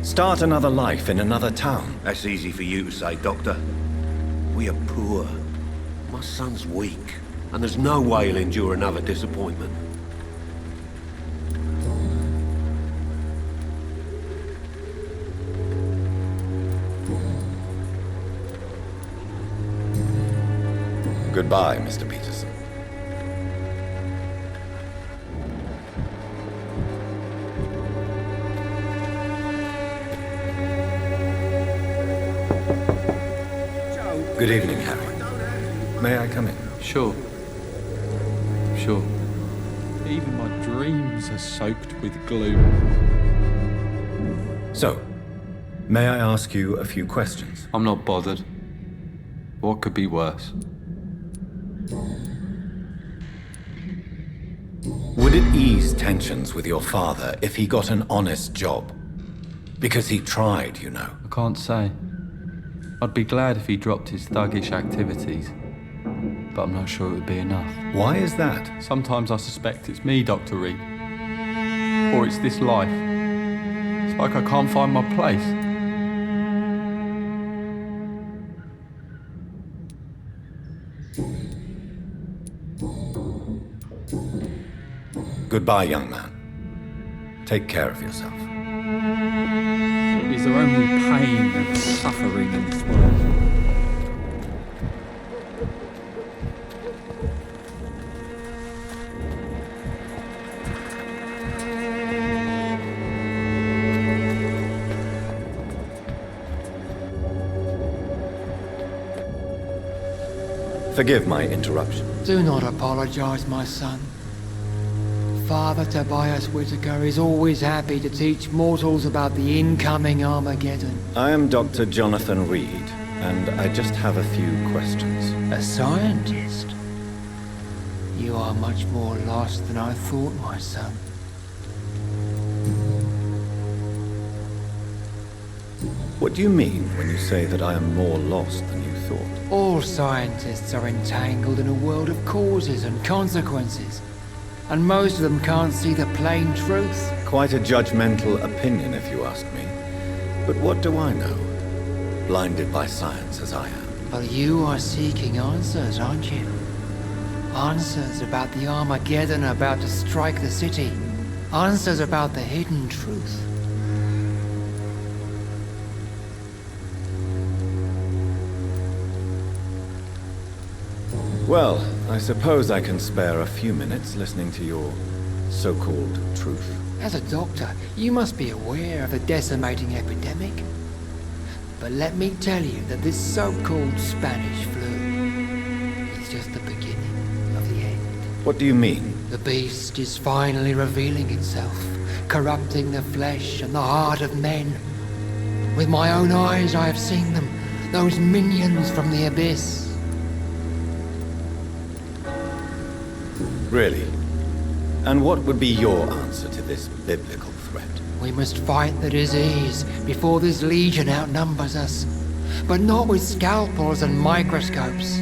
Start another life in another town. That's easy for you to say, Doctor. We are poor. My son's weak. And there's no way he'll endure another disappointment. Goodbye, Mr. Peterson. Good evening, Harry. May I come in? Sure. Sure. Even my dreams are soaked with gloom. So, may I ask you a few questions? I'm not bothered. What could be worse? Would it ease tensions with your father if he got an honest job? Because he tried, you know. I can't say. I'd be glad if he dropped his thuggish activities, but I'm not sure it would be enough. Why is that? Sometimes I suspect it's me, Dr. Reed. Or it's this life. It's like I can't find my place. Goodbye, young man. Take care of yourself. Is there only pain and suffering and toil? Forgive my interruption. Do not apologize, my son. Father Tobias Whitaker is always happy to teach mortals about the incoming Armageddon. I am Dr. Jonathan Reed, and I just have a few questions. A scientist? You are much more lost than I thought, my son. What do you mean when you say that I am more lost than you thought? All scientists are entangled in a world of causes and consequences, and most of them can't see the plain truth. Quite a judgmental opinion, if you ask me. But what do I know? Blinded by science as I am. But you are seeking answers, aren't you? Answers about the Armageddon about to strike the city. Answers about the hidden truth. Well, I suppose I can spare a few minutes listening to your so-called truth. As a doctor, you must be aware of the decimating epidemic. But let me tell you that this so-called Spanish flu is just the beginning of the end. What do you mean? The beast is finally revealing itself, corrupting the flesh and the heart of men. With my own eyes I have seen them, those minions from the abyss. Really? And what would be your answer to this biblical threat? We must fight the disease before this legion outnumbers us. But not with scalpels and microscopes.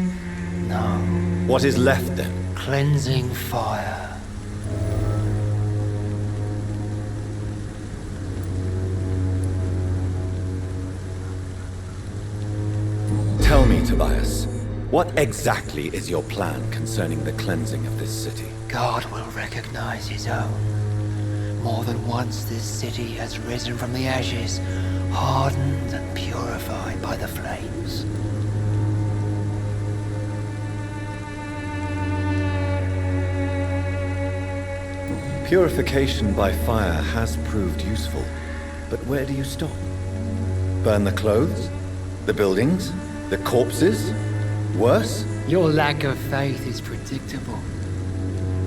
No. What is left then? Cleansing fire. Tell me, Tobias, what exactly is your plan concerning the cleansing of this city? God will recognize his own. More than once this city has risen from the ashes, hardened and purified by the flames. Purification by fire has proved useful, but where do you stop? Burn the clothes? The buildings? The corpses? Worse? Your lack of faith is predictable.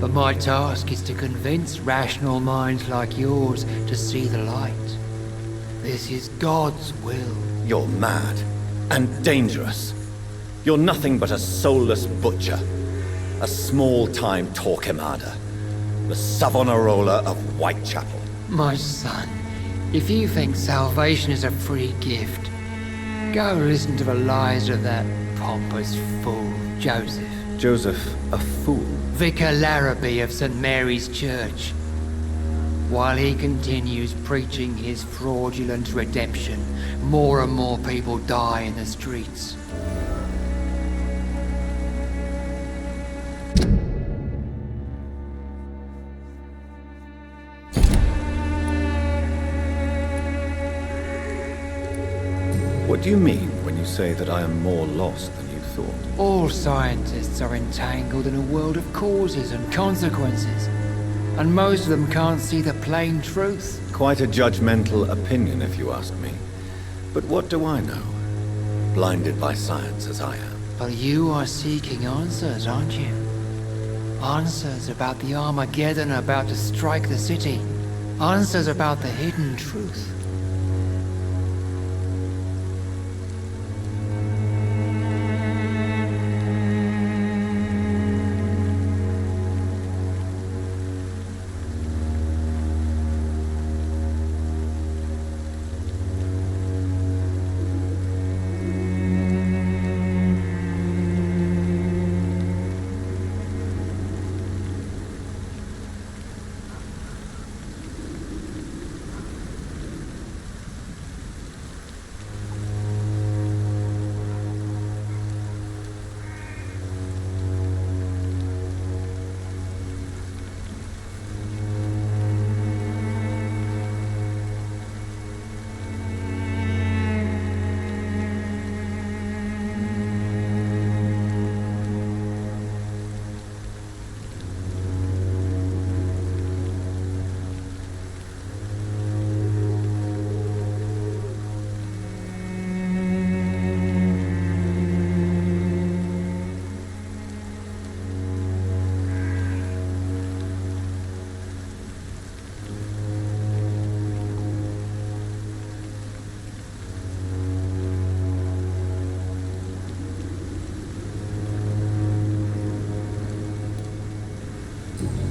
But my task is to convince rational minds like yours to see the light. This is God's will. You're mad and dangerous. You're nothing but a soulless butcher. A small-time Torquemada. The Savonarola of Whitechapel. My son, if you think salvation is a free gift, go listen to the lies of that pompous fool, Joseph. Joseph, a fool? Vicar Larrabee of St. Mary's Church. While he continues preaching his fraudulent redemption, more and more people die in the streets. What do you mean when you say that I am more lost than you thought? All scientists are entangled in a world of causes and consequences, and most of them can't see the plain truth. Quite a judgmental opinion, if you ask me. But what do I know? Blinded by science as I am. But you are seeking answers, aren't you? Answers about the Armageddon about to strike the city. Answers about the hidden truth.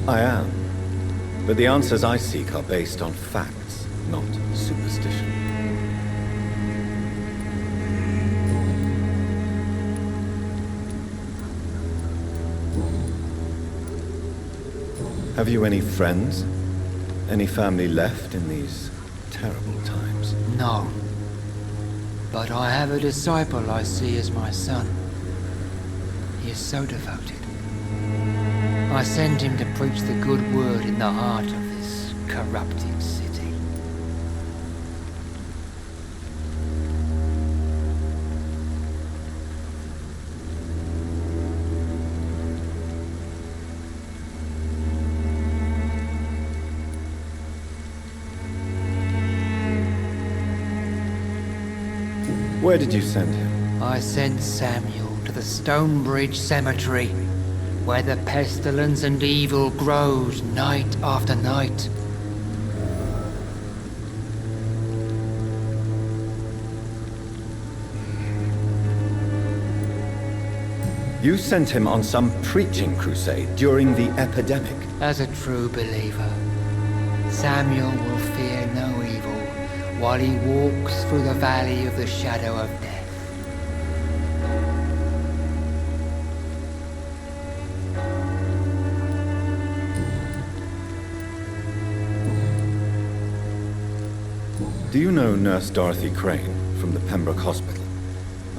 I am. But the answers I seek are based on facts, not superstition. Have you any friends? Any family left in these terrible times? No. But I have a disciple I see as my son. He is so devoted. I send him to preach the good word in the heart of this corrupted city. Where did you send him? I sent Samuel to the Stonebridge Cemetery, where the pestilence and evil grows night after night. You sent him on some preaching crusade during the epidemic. As a true believer, Samuel will fear no evil while he walks through the valley of the shadow of death. Do you know Nurse Dorothy Crane from the Pembroke Hospital?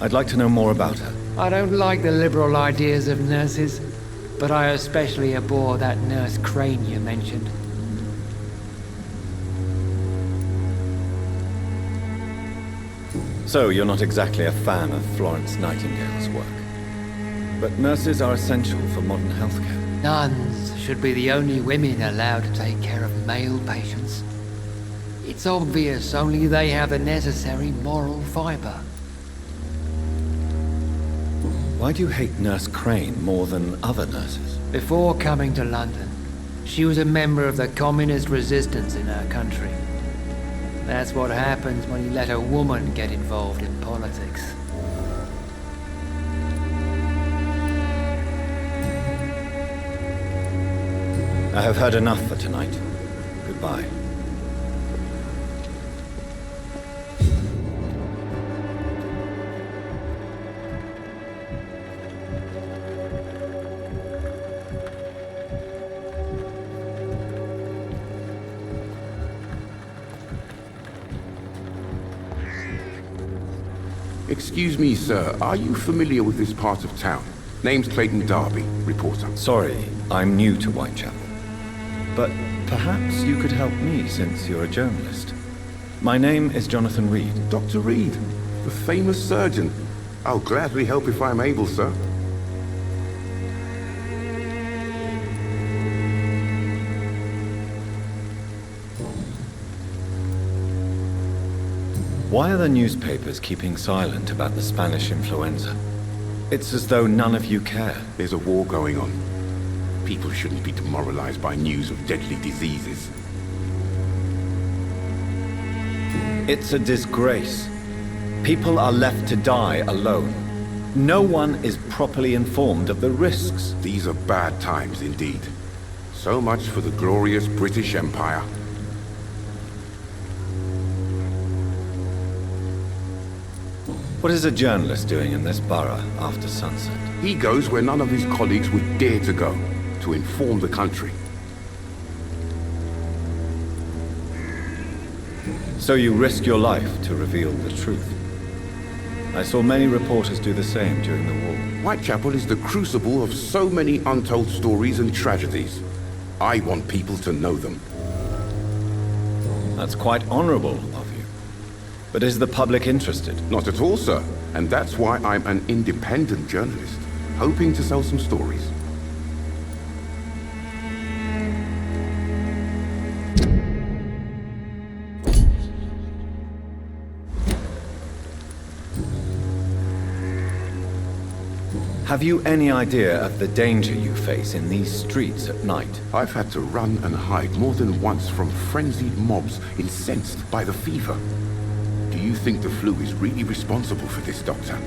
I'd like to know more about her. I don't like the liberal ideas of nurses, but I especially abhor that Nurse Crane you mentioned. So you're not exactly a fan of Florence Nightingale's work. But nurses are essential for modern healthcare. Nuns should be the only women allowed to take care of male patients. It's obvious only they have the necessary moral fiber. Why do you hate Nurse Crane more than other nurses? Before coming to London, she was a member of the communist resistance in her country. That's what happens when you let a woman get involved in politics. I have heard enough for tonight. Goodbye. Excuse me, sir. Are you familiar with this part of town? Name's Clayton Darby, reporter. Sorry, I'm new to Whitechapel. But perhaps you could help me since you're a journalist. My name is Jonathan Reed. Dr. Reed, the famous surgeon. I'll gladly help if I'm able, sir. Why are the newspapers keeping silent about the Spanish influenza? It's as though none of you care. There's a war going on. People shouldn't be demoralized by news of deadly diseases. It's a disgrace. People are left to die alone. No one is properly informed of the risks. These are bad times indeed. So much for the glorious British Empire. What is a journalist doing in this borough after sunset? He goes where none of his colleagues would dare to go, to inform the country. So you risk your life to reveal the truth. I saw many reporters do the same during the war. Whitechapel is the crucible of so many untold stories and tragedies. I want people to know them. That's quite honorable of you. But is the public interested? Not at all, sir. And that's why I'm an independent journalist, hoping to sell some stories. Have you any idea of the danger you face in these streets at night? I've had to run and hide more than once from frenzied mobs incensed by the fever. Do you think the flu is really responsible for this, Doctor?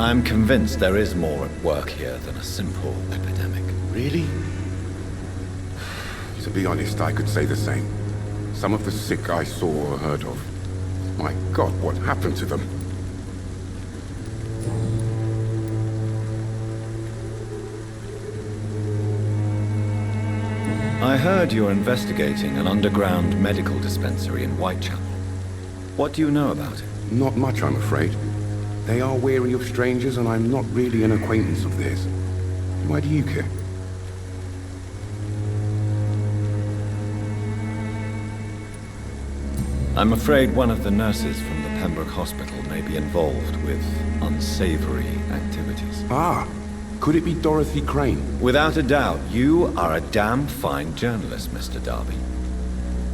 I'm convinced there is more at work here than a simple epidemic. Really? To be honest, I could say the same. Some of the sick I saw or heard of. My God, what happened to them? I heard you're investigating an underground medical dispensary in Whitechapel. What do you know about it? Not much, I'm afraid. They are wary of strangers, and I'm not really an acquaintance of theirs. Why do you care? I'm afraid one of the nurses from the Pembroke Hospital may be involved with unsavory activities. Ah, could it be Dorothy Crane? Without a doubt, you are a damn fine journalist, Mr. Darby.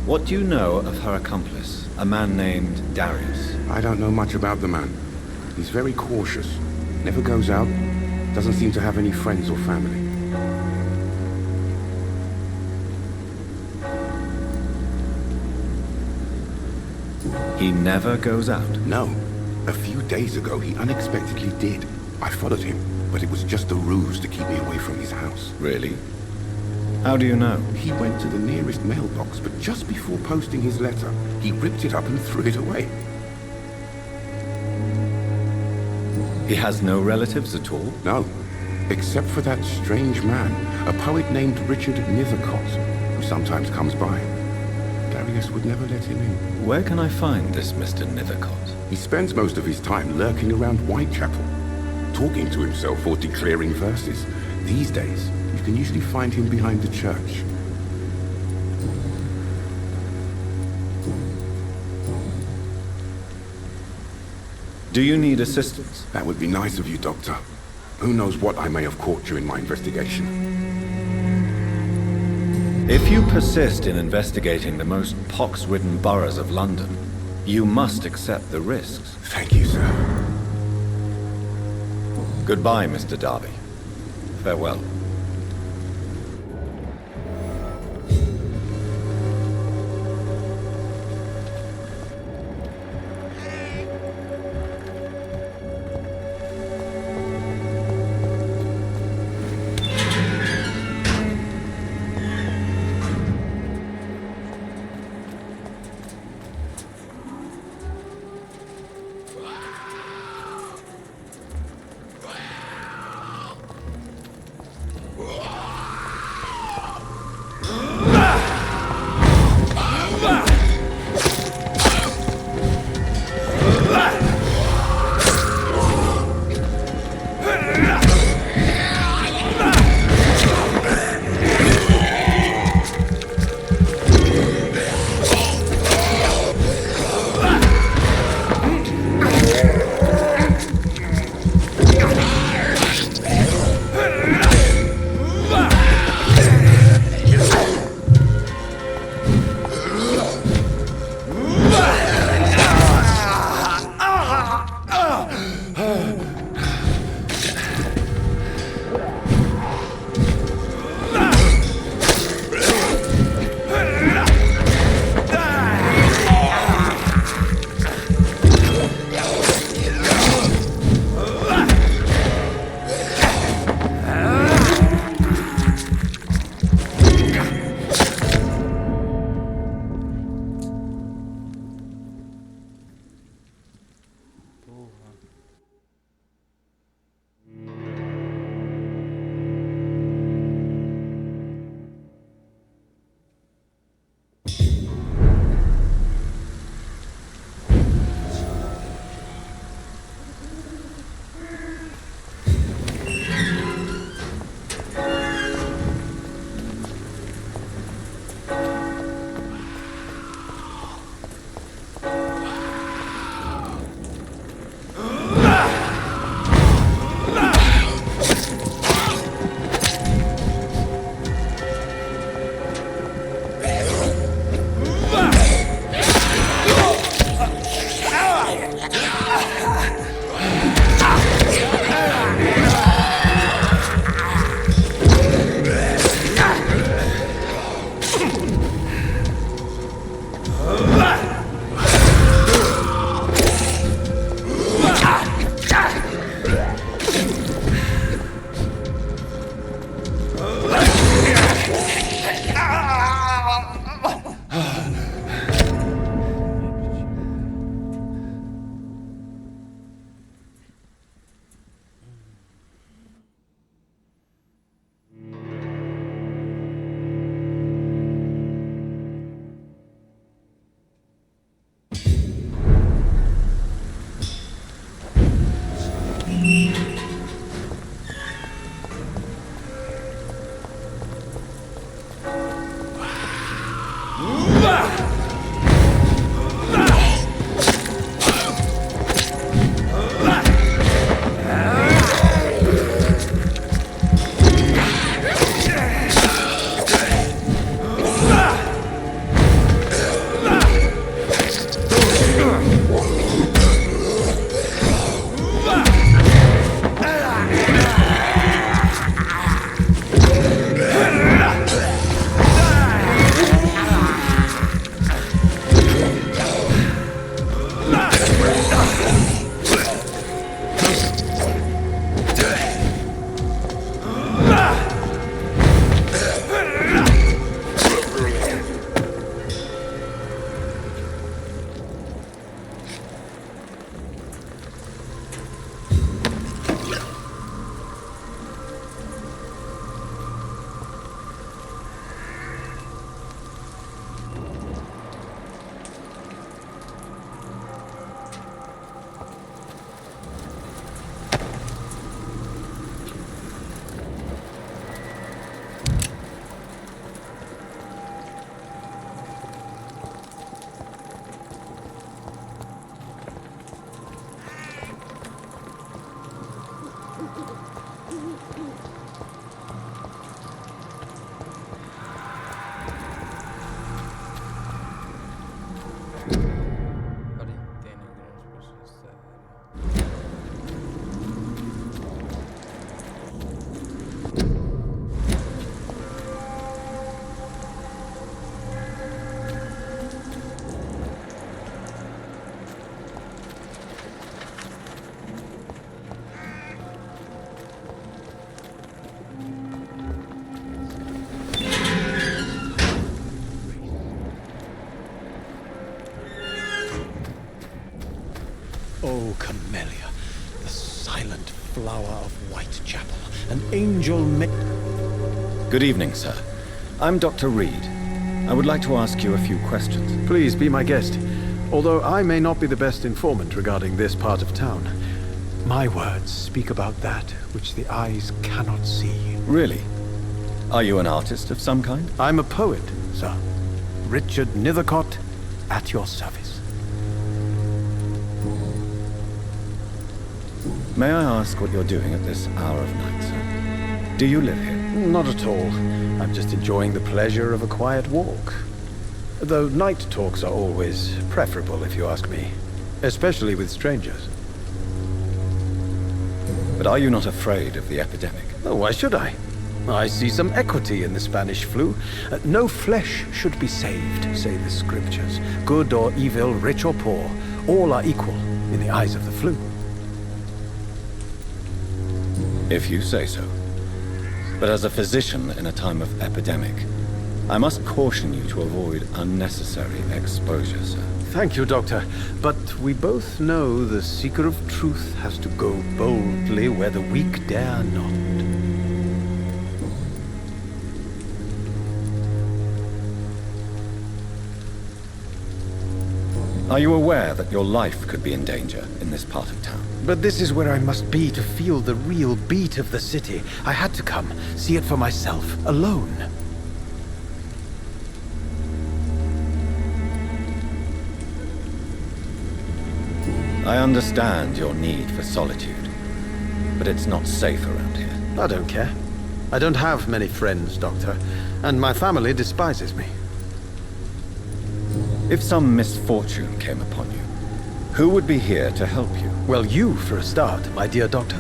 What do you know of her accomplice, a man named Darius? I don't know much about the man. He's very cautious. Never goes out. Doesn't seem to have any friends or family. He never goes out? No. A few days ago, he unexpectedly did. I followed him, but it was just a ruse to keep me away from his house. Really? How do you know? He went to the nearest mailbox, but just before posting his letter, he ripped it up and threw it away. He has no relatives at all? No, except for that strange man, a poet named Richard Nethercott, who sometimes comes by. Darius would never let him in. Where can I find this Mr. Nethercott? He spends most of his time lurking around Whitechapel, talking to himself or declaring verses. These days, you can usually find him behind the church. Do you need assistance? That would be nice of you, Doctor. Who knows what I may have caught during my investigation. If you persist in investigating the most pox-ridden boroughs of London, you must accept the risks. Thank you, sir. Goodbye, Mr. Darby. Farewell. Oh, Camellia, the silent flower of Whitechapel, an angel Good evening, sir. I'm Dr. Reed. I would like to ask you a few questions. Please be my guest. Although I may not be the best informant regarding this part of town, my words speak about that which the eyes cannot see. Really? Are you an artist of some kind? I'm a poet, sir. Richard Nethercott, at your service. May I ask what you're doing at this hour of night, sir? Do you live here? Not at all. I'm just enjoying the pleasure of a quiet walk. Though night talks are always preferable, if you ask me. Especially with strangers. But are you not afraid of the epidemic? Oh, why should I? I see some equity in the Spanish flu. No flesh should be saved, say the scriptures. Good or evil, rich or poor, all are equal in the eyes of the flu. If you say so. But as a physician in a time of epidemic, I must caution you to avoid unnecessary exposure, sir. Thank you, Doctor. But we both know the seeker of truth has to go boldly where the weak dare not. Are you aware that your life could be in danger in this part of town? But this is where I must be to feel the real beat of the city. I had to come, see it for myself, alone. I understand your need for solitude, but it's not safe around here. I don't care. I don't have many friends, Doctor, and my family despises me. If some misfortune came upon you, who would be here to help you? Well, you, for a start, my dear Doctor.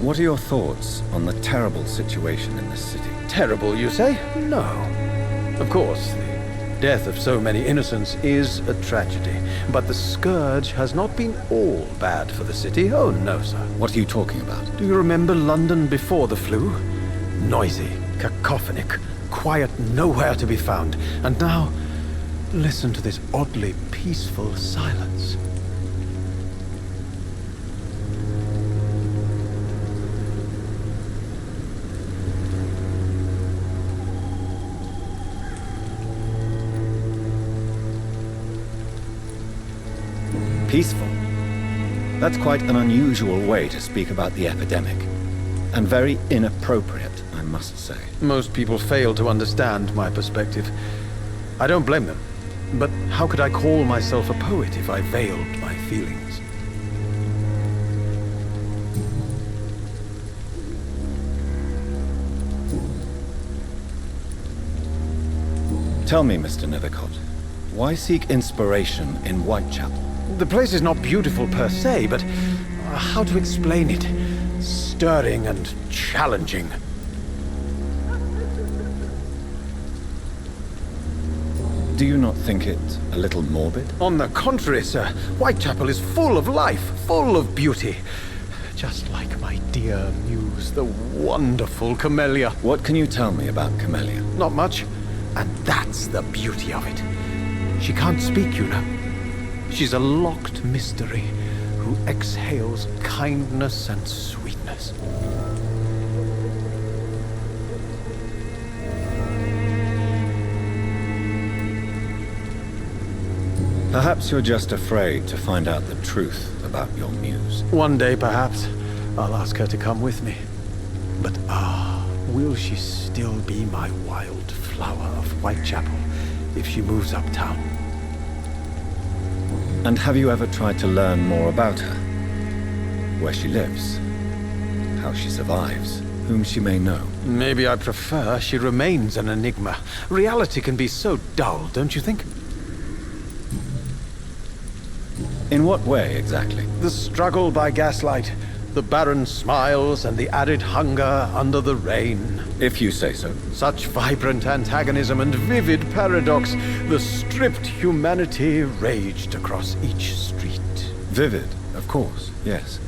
What are your thoughts on the terrible situation in this city? Terrible, you say? No. Of course, the death of so many innocents is a tragedy. But the scourge has not been all bad for the city. Oh, no, sir. What are you talking about? Do you remember London before the flu? Noisy, cacophonic, quiet nowhere to be found. And now, listen to this oddly peaceful silence. Peaceful? That's quite an unusual way to speak about the epidemic. And very inappropriate, I must say. Most people fail to understand my perspective. I don't blame them. But how could I call myself a poet if I veiled my feelings? Tell me, Mr. Nethercott, why seek inspiration in Whitechapel? The place is not beautiful per se, but how to explain it? Stirring and challenging. Do you not think it a little morbid? On the contrary, sir. Whitechapel is full of life, full of beauty. Just like my dear muse, the wonderful Camellia. What can you tell me about Camellia? Not much. And that's the beauty of it. She can't speak, you know. She's a locked mystery who exhales kindness and sweetness. Perhaps you're just afraid to find out the truth about your muse. One day, perhaps, I'll ask her to come with me. But will she still be my wild flower of Whitechapel if she moves uptown? And have you ever tried to learn more about her? Where she lives? How she survives? Whom she may know? Maybe I prefer she remains an enigma. Reality can be so dull, don't you think? In what way, exactly? The struggle by gaslight, the barren smiles, and the arid hunger under the rain. If you say so. Such vibrant antagonism and vivid paradox. The stripped humanity raged across each street. Vivid, of course, yes.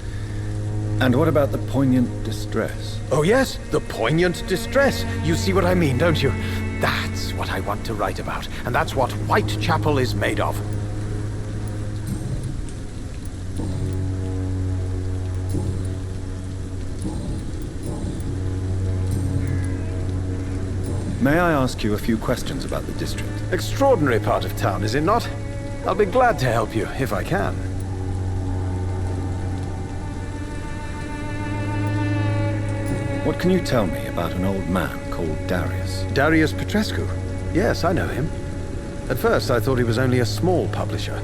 And what about the poignant distress? Oh yes, the poignant distress. You see what I mean, don't you? That's what I want to write about, and that's what Whitechapel is made of. May I ask you a few questions about the district? Extraordinary part of town, is it not? I'll be glad to help you, if I can. What can you tell me about an old man called Darius? Darius Petrescu? Yes, I know him. At first, I thought he was only a small publisher.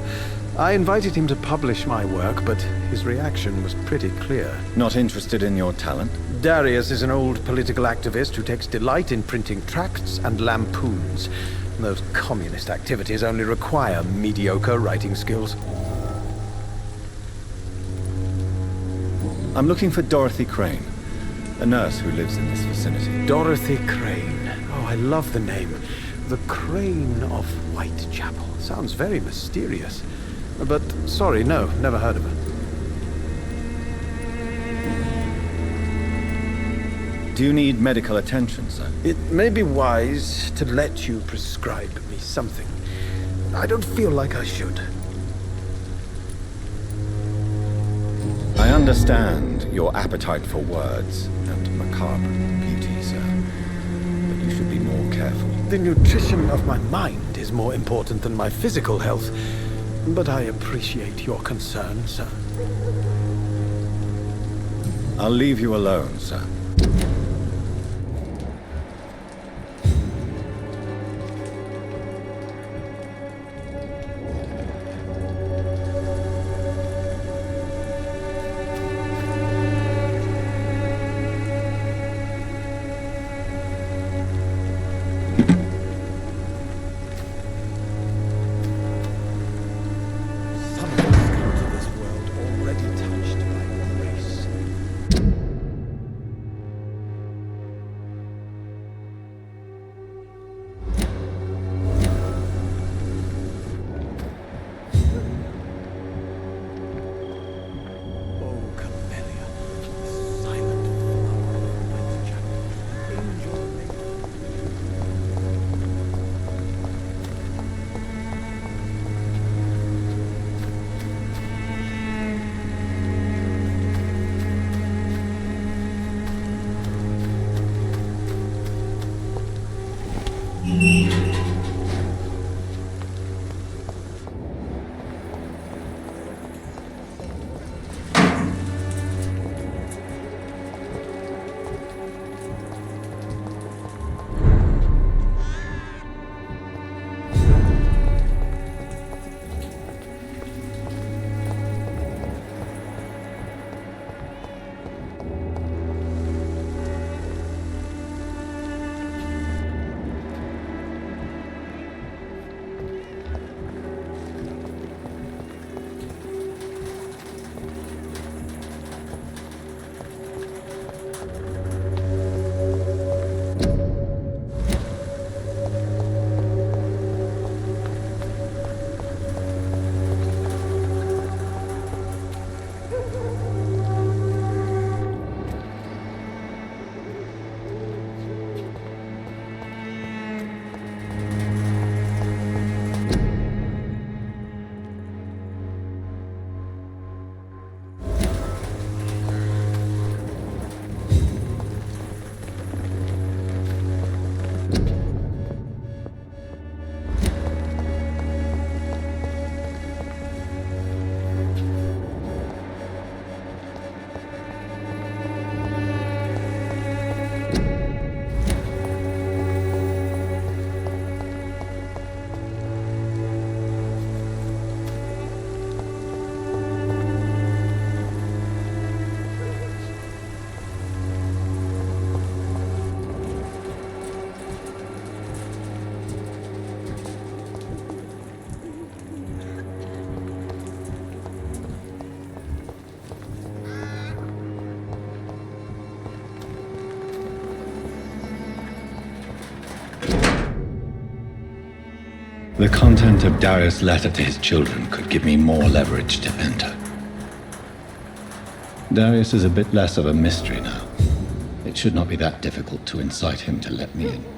I invited him to publish my work, but his reaction was pretty clear. Not interested in your talent? Darius is an old political activist who takes delight in printing tracts and lampoons. Those communist activities only require mediocre writing skills. I'm looking for Dorothy Crane, a nurse who lives in this vicinity. Dorothy Crane. Oh, I love the name. The Crane of Whitechapel. Sounds very mysterious. But, sorry, no, never heard of her. Do you need medical attention, sir? It may be wise to let you prescribe me something. I don't feel like I should. I understand your appetite for words and macabre beauty, sir. But you should be more careful. The nutrition of my mind is more important than my physical health. But I appreciate your concern, sir. I'll leave you alone, sir. The content of Darius' letter to his children could give me more leverage to enter. Darius is a bit less of a mystery now. It should not be that difficult to incite him to let me in.